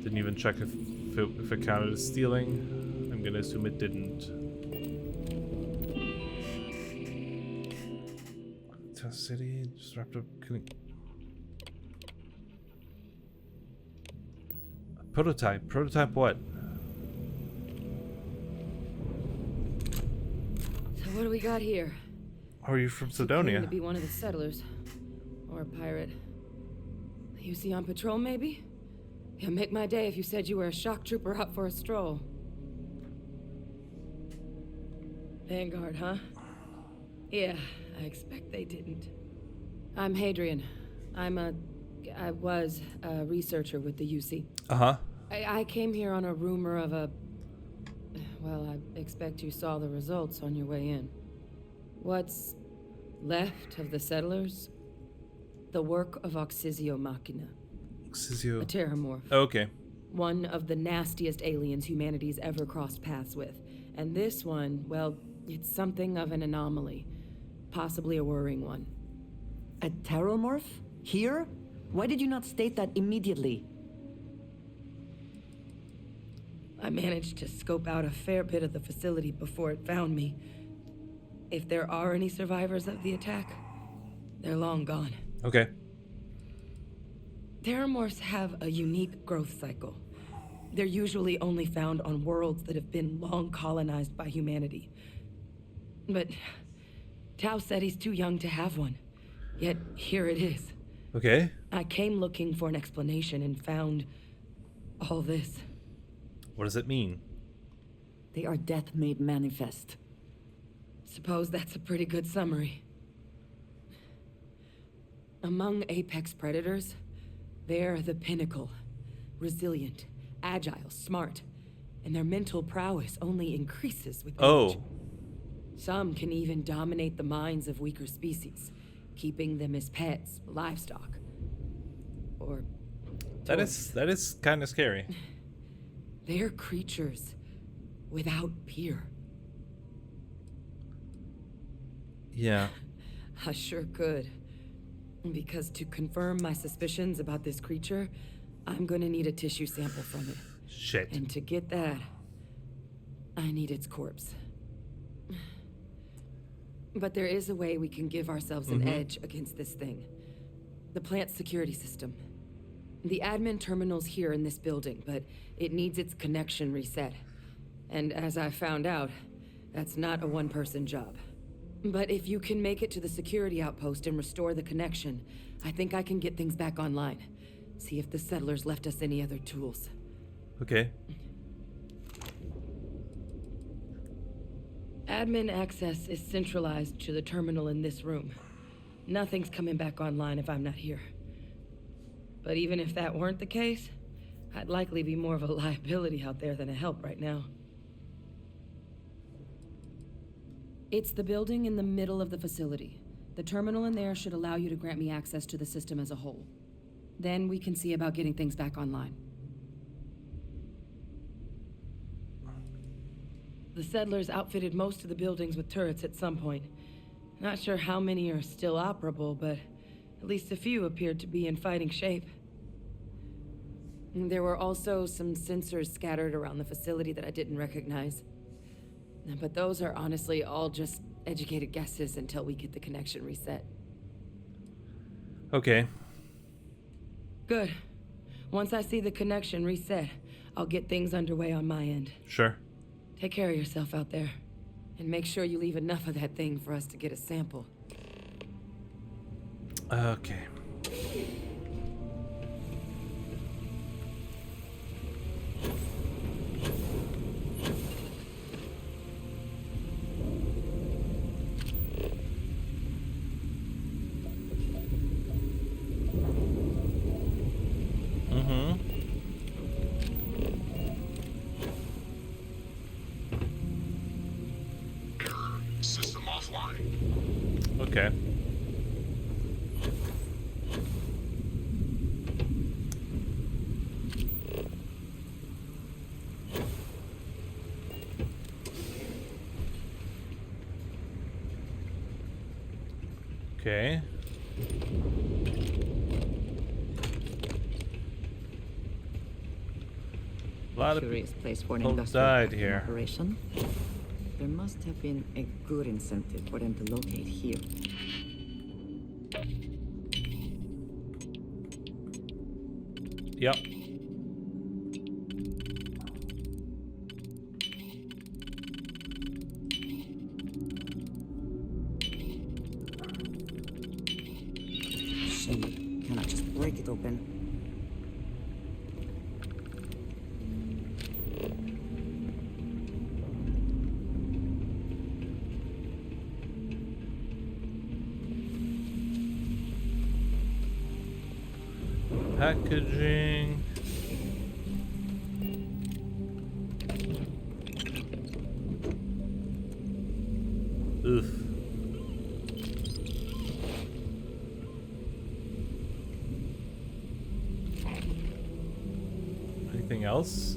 Didn't even check if it counted as stealing. I'm gonna assume it didn't. Test City, just wrapped up. Prototype. Prototype what? So what do we got here? Are you from Claim Sidonia? to be one of the settlers, or a pirate. You see on patrol, maybe? It'd make my day if you said you were a shock trooper out for a stroll. Vanguard, huh? Yeah, I expect they didn't. I'm Hadrian. I was a researcher with the UC. Uh-huh. I came here on a rumor of a... Well, I expect you saw the results on your way in. What's left of the settlers? The work of Oxysio Machina. Oxysio. A terramorph. Okay. One of the nastiest aliens humanity's ever crossed paths with. And this one, well, it's something of an anomaly. Possibly a worrying one. A terramorph? Here? Why did you not state that immediately? I managed to scope out a fair bit of the facility before it found me. If there are any survivors of the attack, they're long gone. Okay. Terramorphs have a unique growth cycle. They're usually only found on worlds that have been long colonized by humanity. But Tau said he's too young to have one. Yet here it is. Okay. I came looking for an explanation and found all this. What does it mean? They are death made manifest. Suppose that's a pretty good summary. Among apex predators, they're the pinnacle. Resilient, agile, smart, and their mental prowess only increases with age. Some can even dominate the minds of weaker species, keeping them as pets, livestock, or That is kind of scary. they're creatures without peer. Yeah. I sure could. Because to confirm my suspicions about this creature, I'm gonna need a tissue sample from it. Shit. And to get that, I need its corpse. But there is a way we can give ourselves an edge against this thing. The plant's security system. The admin terminal's here in this building, but it needs its connection reset. And as I found out, that's not a one-person job. But if you can make it to the security outpost and restore the connection, I think I can get things back online. See if the settlers left us any other tools. Okay. Admin access is centralized to the terminal in this room. Nothing's coming back online if I'm not here. But even if that weren't the case, I'd likely be more of a liability out there than a help right now. It's the building in the middle of the facility. The terminal in there should allow you to grant me access to the system as a whole. Then we can see about getting things back online. The settlers outfitted most of the buildings with turrets at some point. Not sure how many are still operable, but at least a few appeared to be in fighting shape. There were also some sensors scattered around the facility that I didn't recognize. But those are honestly all just educated guesses until we get the connection reset. Okay. Good. Once I see the connection reset, I'll get things underway on my end. Sure. Take care of yourself out there. And make sure you leave enough of that thing for us to get a sample. Okay. System offline. Okay. Okay. A lot of Curious place for an people industrial died packing here. operation. There must have been a good incentive for them to locate here. Yep. Shame. Can I just break it open? Packaging. Oof. Anything else?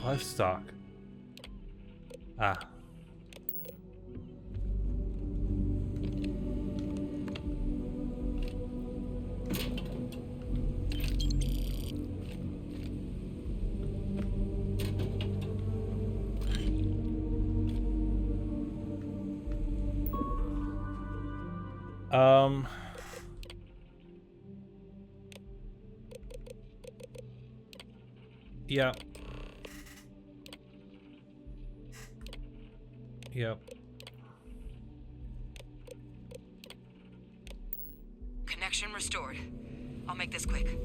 Livestock. Ah. Yeah. Yep. Connection restored. I'll make this quick.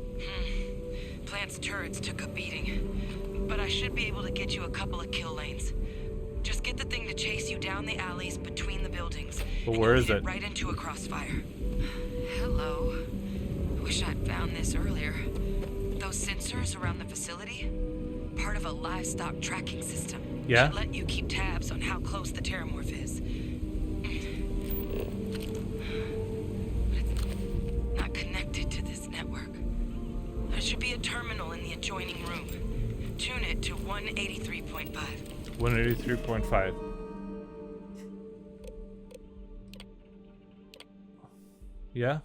Plant's turrets took a beating, but I should be able to get you a couple of kill lanes. Just get the thing to chase you down the alleys between the buildings. But where is it? Right into a crossfire. Hello. Wish I'd found this earlier. Those sensors around the facility? Part of a livestock tracking system. Yeah? Should let you keep tabs on how close the terramorph is. But it's not connected to this network. There should be a terminal in the adjoining room. Tune it to 183.5. 183.5. Yeah?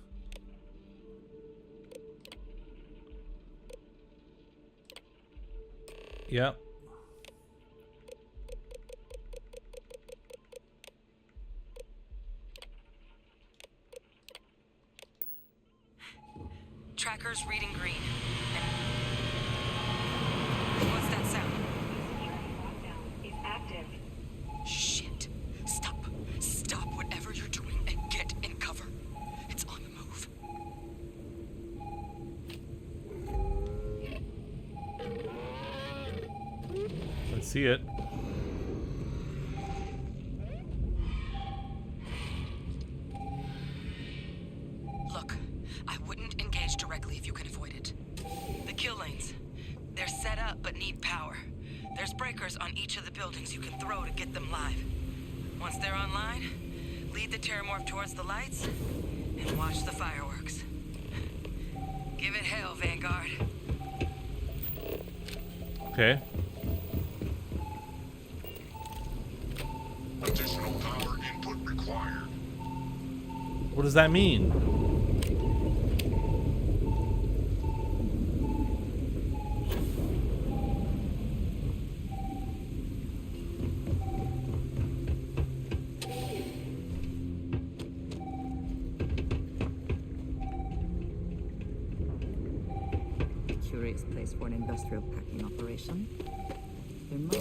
Yeah. Tracker's reading green. What's that sound? He's active. Shit. Stop. Stop whatever you're doing and get in cover. It's on the move. Let's see it. Look, I wouldn't engage directly if you can avoid it. The kill lanes. They're set up but need power. There's breakers on each of the buildings you can throw to get them live. Once they're online, lead the Terramorph towards the lights and watch the fireworks. Give it hell, Vanguard. Okay. Additional power input required. What does that mean? Curious place for an industrial packing operation. There must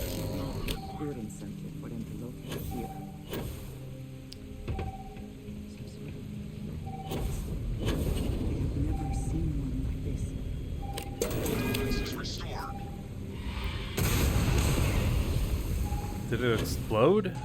be a clear incentive for them to locate here. I have never seen one like this. Balance is restored. Did it explode?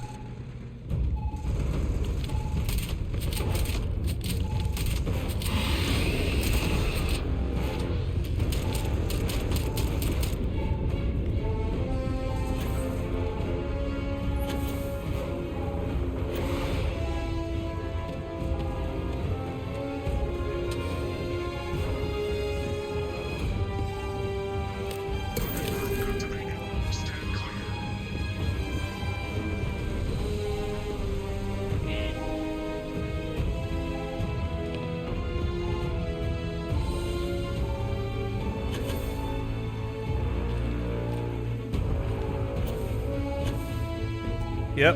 Yep.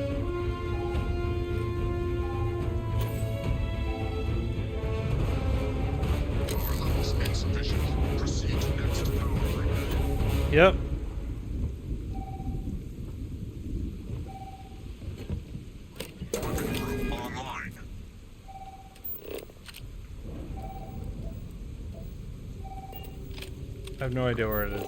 Power levels insufficient. Proceed to next power. Yep. Weapon room online. I have no idea where it is.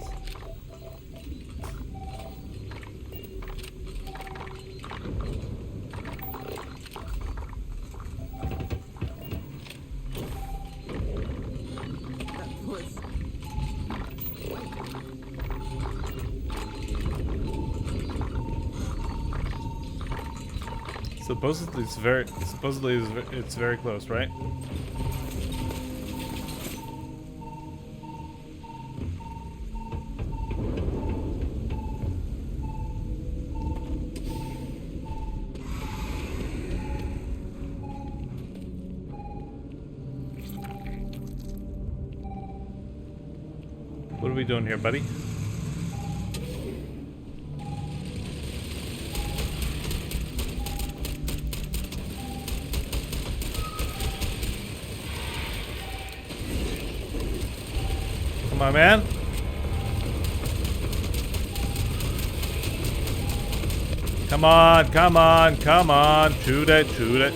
Supposedly it's very close, right? What are we doing here, buddy? Come on, man. Come on, come on, come on. Shoot it, shoot it.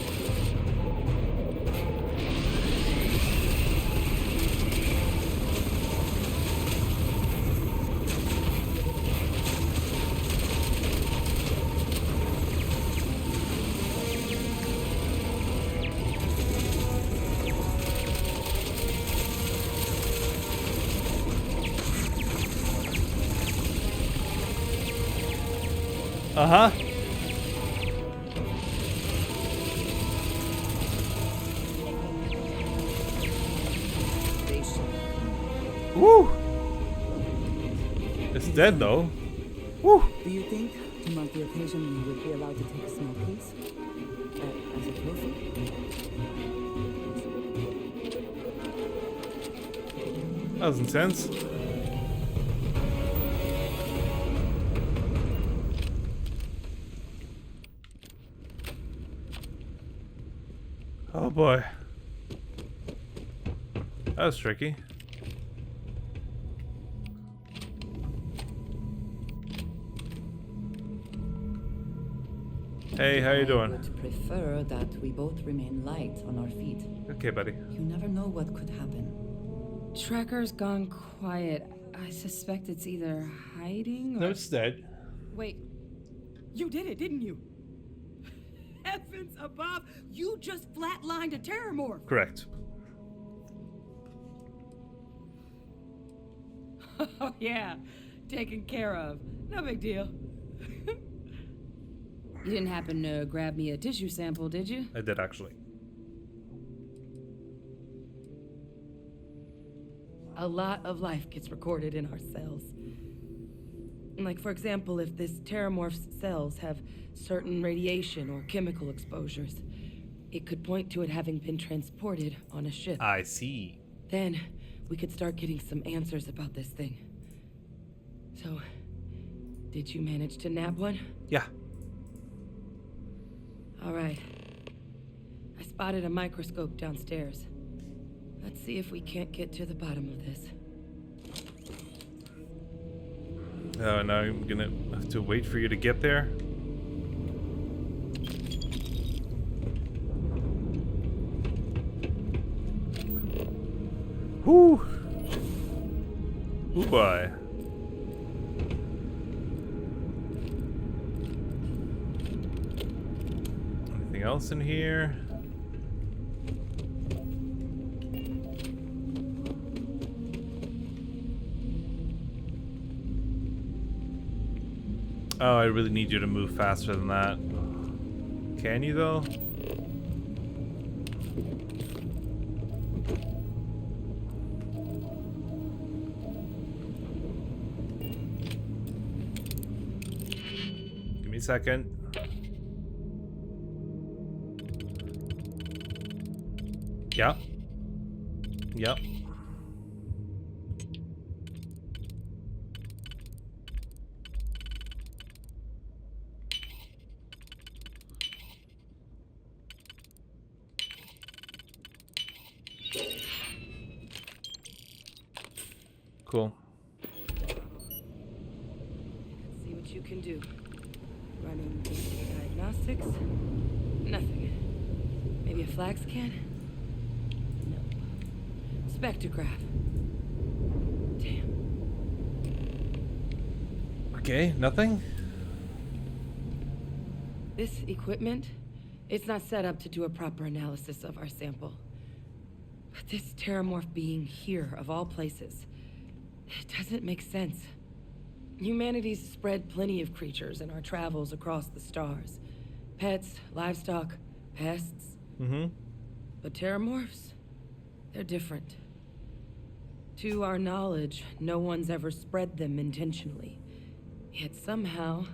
Uh-huh. Woo! Isn't dead though. Woo! Do you think, to mark the occasion, we would be allowed to take a small piece? As a trophy? That was intense. Oh boy. That was tricky. Hey, how you doing? I would prefer that we both remain light on our feet. Okay, buddy. You never know what could happen. Tracker's gone quiet. I suspect it's either hiding or... No, it's dead. Wait. You did it, didn't you? Heavens above! You just flatlined a terramorph! Correct. Oh, yeah. Taken care of. No big deal. You didn't happen to grab me a tissue sample, did you? I did, actually. A lot of life gets recorded in our cells. Like, for example, if this terramorph's cells have certain radiation or chemical exposures, it could point to it having been transported on a ship. I see. Then, we could start getting some answers about this thing. So, did you manage to nab one? Yeah. All right. I spotted a microscope downstairs. Let's see if we can't get to the bottom of this. Oh, now I'm gonna have to wait for you to get there. Whoo! Ooh, boy. Anything else in here? Oh, I really need you to move faster than that. Can you, though? Give me a second. Yep. Yep. Cool. Let's see what you can do. Running basic diagnostics. Nothing. Maybe a flag scan? No. Spectrograph. Damn. Okay, nothing? This equipment, it's not set up to do a proper analysis of our sample. But this terramorph being here, of all places, it doesn't make sense. Humanity's spread plenty of creatures in our travels across the stars. Pets, livestock, pests. Mm-hmm. But terramorphs, they're different. To our knowledge, no one's ever spread them intentionally. Yet somehow,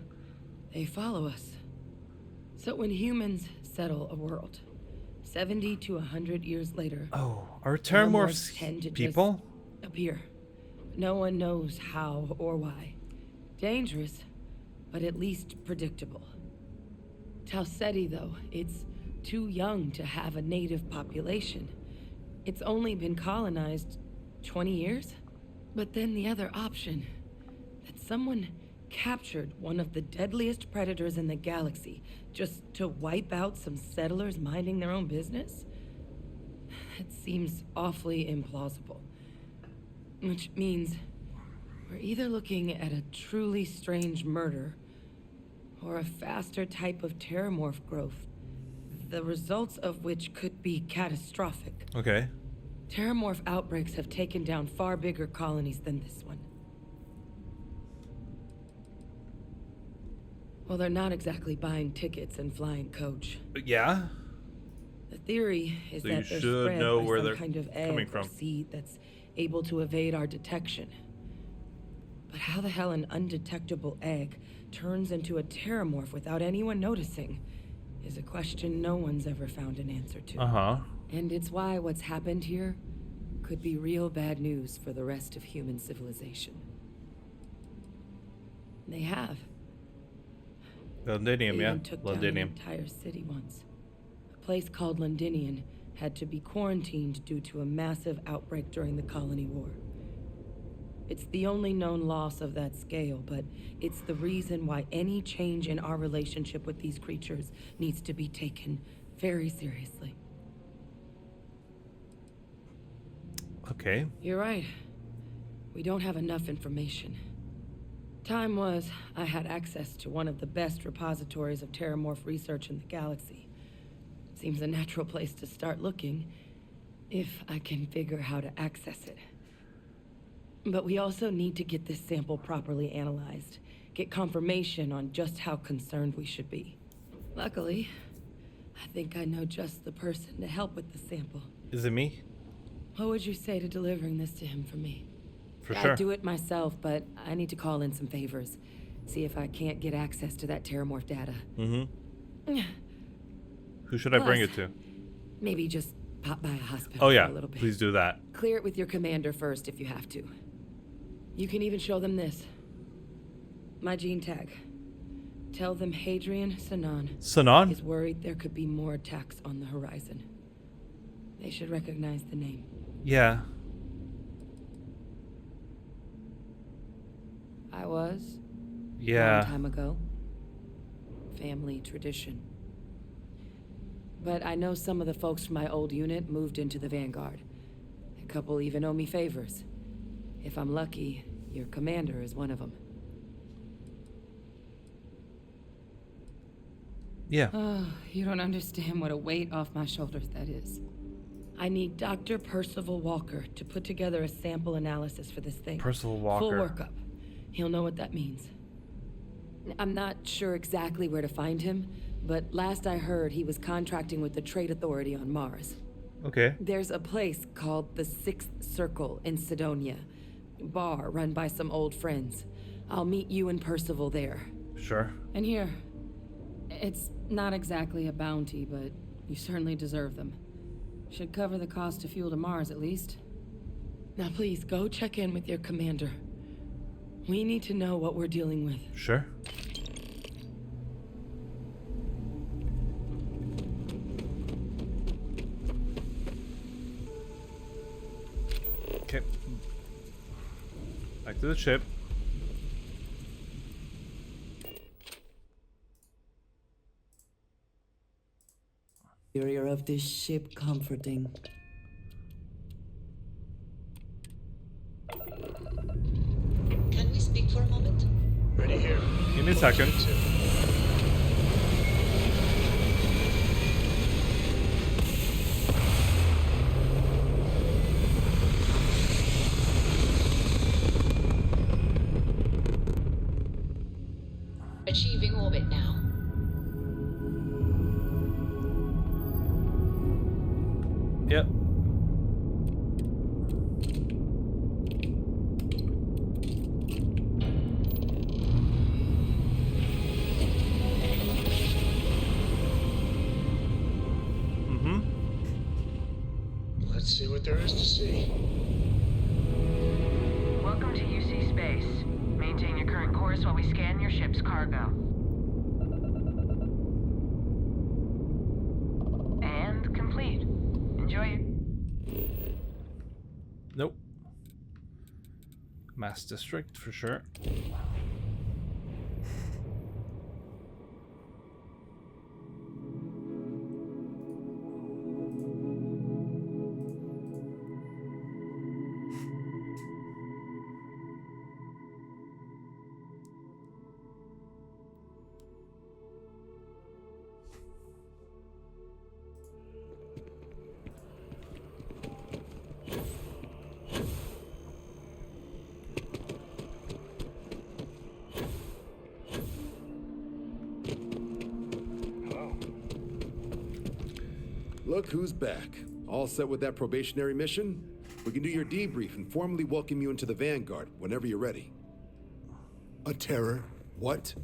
they follow us. So when humans settle a world, 70 to 100 years later... Oh, are terramorphs tend to people? Just appear. No one knows how or why. Dangerous, but at least predictable. Tau Ceti, though, it's too young to have a native population. It's only been colonized 20 years? But then the other option, that someone captured one of the deadliest predators in the galaxy just to wipe out some settlers minding their own business? It seems awfully implausible. Which means we're either looking at a truly strange murder or a faster type of terramorph growth, the results of which could be catastrophic. Okay. Terramorph outbreaks have taken down far bigger colonies than this one. Well, they're not exactly buying tickets and flying coach. Yeah? The theory is So that you they're should spread know by where some they're kind of coming egg or from. seed that's able to evade our detection. But how the hell an undetectable egg turns into a terramorph without anyone noticing is a question no one's ever found an answer to. Uh-huh. And it's why what's happened here could be real bad news for the rest of human civilization. They have. Londinium, They yeah. even took down an Londinium. entire city once. A place called Londinium had to be quarantined due to a massive outbreak during the Colony War. It's the only known loss of that scale, but it's the reason why any change in our relationship with these creatures needs to be taken very seriously. Okay. You're right. We don't have enough information. Time was, I had access to one of the best repositories of terramorph research in the galaxy. Seems a natural place to start looking, if I can figure how to access it. But we also need to get this sample properly analyzed, get confirmation on just how concerned we should be. Luckily, I think I know just the person to help with the sample. Is it me? What would you say to delivering this to him for me? For sure. I'd do it myself, but I need to call in some favors. See if I can't get access to that terramorph data. Mm-hmm. Who should I bring it to? Maybe just pop by a hospital Oh yeah, for a little bit. please do that. Clear it with your commander first if you have to. You can even show them this. My gene tag. Tell them Hadrian Sinan? is worried there could be more attacks on the horizon. They should recognize the name. Yeah. I was. Yeah. Long time ago. Family tradition. But I know some of the folks from my old unit moved into the Vanguard. A couple even owe me favors. If I'm lucky, your commander is one of them. Yeah. Oh, you don't understand what a weight off my shoulders that is. I need Dr. Percival Walker to put together a sample analysis for this thing. Percival Walker. Full workup. He'll know what that means. I'm not sure exactly where to find him, but last I heard he was contracting with the Trade Authority on Mars. Okay. There's a place called the Sixth Circle in Sidonia. Bar run by some old friends. I'll meet you and Percival there. Sure. And here, it's not exactly a bounty, but you certainly deserve them. Should cover the cost to fuel to Mars, at least. Now please, go check in with your commander. We need to know what we're dealing with. Sure. Okay. Back to the ship. Interior of this ship comforting. Can we speak for a moment? Ready here. Give me a second. Achieving orbit now. Yep. Let's see what there is to see. Welcome to UC Space. Maintain your current course while we scan your ship's cargo. And complete. Enjoy it. Nope. Mass District for sure. Look who's back. All set with that probationary mission? We can do your debrief and formally welcome you into the Vanguard whenever you're ready. A terror? What?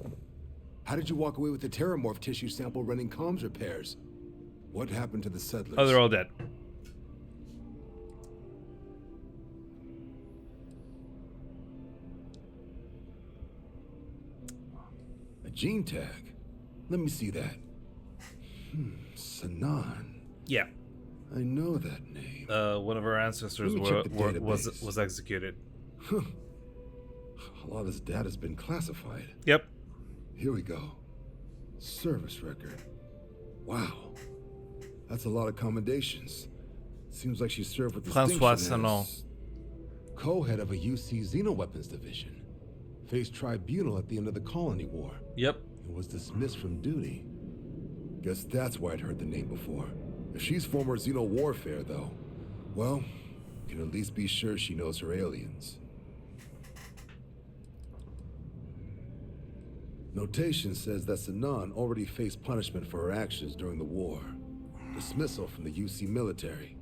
How did you walk away with the terramorph tissue sample running comms repairs? What happened to the settlers? Oh, they're all dead. A gene tag? Let me see that. Sanan. Yeah. I know that name. One of our ancestors was executed. Huh. A lot of this data's been classified. Yep. Here we go. Service record. Wow. That's a lot of commendations. Seems like she served with distinction as co-head of a UC Xenoweapons division. Faced tribunal at the end of the Colony War. Yep. And was dismissed from duty. Guess that's why I'd heard the name before. If she's former Xeno warfare, though, well, you can at least be sure she knows her aliens. Notation says that Sanan already faced punishment for her actions during the war. Dismissal from the UC military.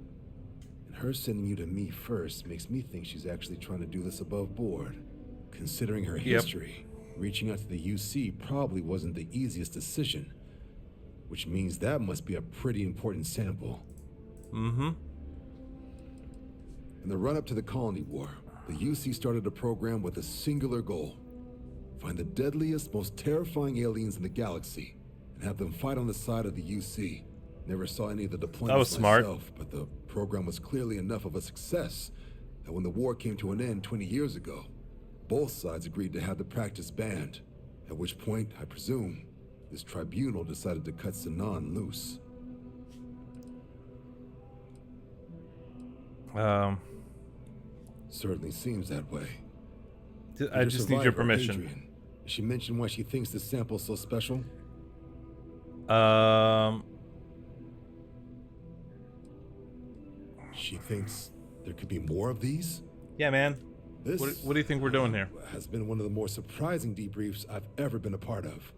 And her sending you to me first makes me think she's actually trying to do this above board. Considering her history, reaching out to the UC probably wasn't the easiest decision. Which means that must be a pretty important sample. Mm-hmm. In the run-up to the Colony War, the UC started a program with a singular goal. Find the deadliest, most terrifying aliens in the galaxy, and have them fight on the side of the UC. Never saw any of the deployments that was smart. myself, but the program was clearly enough of a success that when the war came to an end 20 years ago, both sides agreed to have the practice banned, at which point, I presume, this tribunal decided to cut Sanan loose. Certainly seems that way. I just need your permission. Adrian, did she mention why she thinks this sample's so special? She thinks there could be more of these? Yeah, man. This, what do you think we're doing here? Has been one of the more surprising debriefs I've ever been a part of.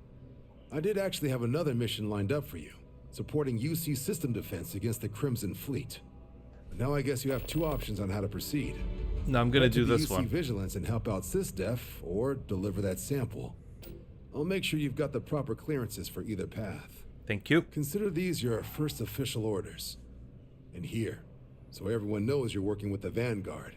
I did actually have another mission lined up for you, supporting UC system defense against the Crimson Fleet. But now I guess you have two options on how to proceed. No, I'm gonna do this UC one. Vigilance and help out SysDef, or deliver that sample. I'll make sure you've got the proper clearances for either path. Thank you. Consider these your first official orders. And here, so everyone knows you're working with the Vanguard.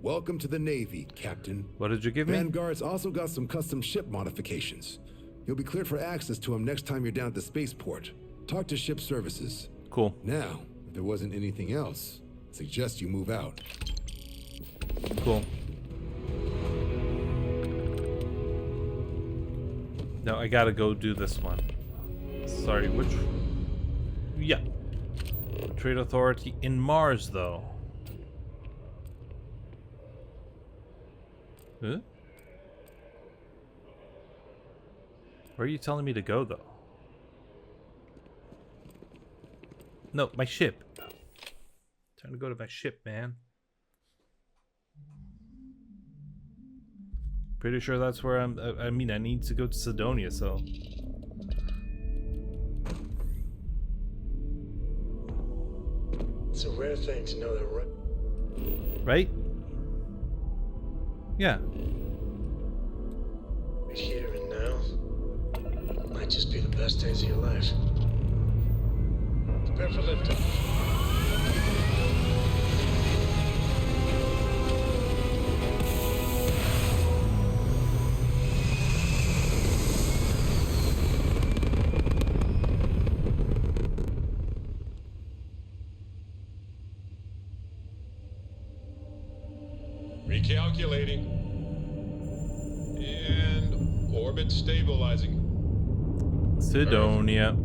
Welcome to the Navy, Captain. What did you give me? Vanguard's also got some custom ship modifications. You'll be cleared for access to them next time you're down at the spaceport. Talk to ship services. Cool. Now, if there wasn't anything else, I suggest you move out. Cool. No, I gotta go do this one. Sorry, which... Yeah. Trade Authority in Mars, though. Huh? Where are you telling me to go, though? No, my ship. Time to go to my ship, man. Pretty sure that's where I mean, I need to go to Sidonia, so... It's a rare thing to know that, right? Yeah. Here and now might just be the best days of your life. Prepare for liftoff. Recalculating. And orbit stabilizing. Sidonia.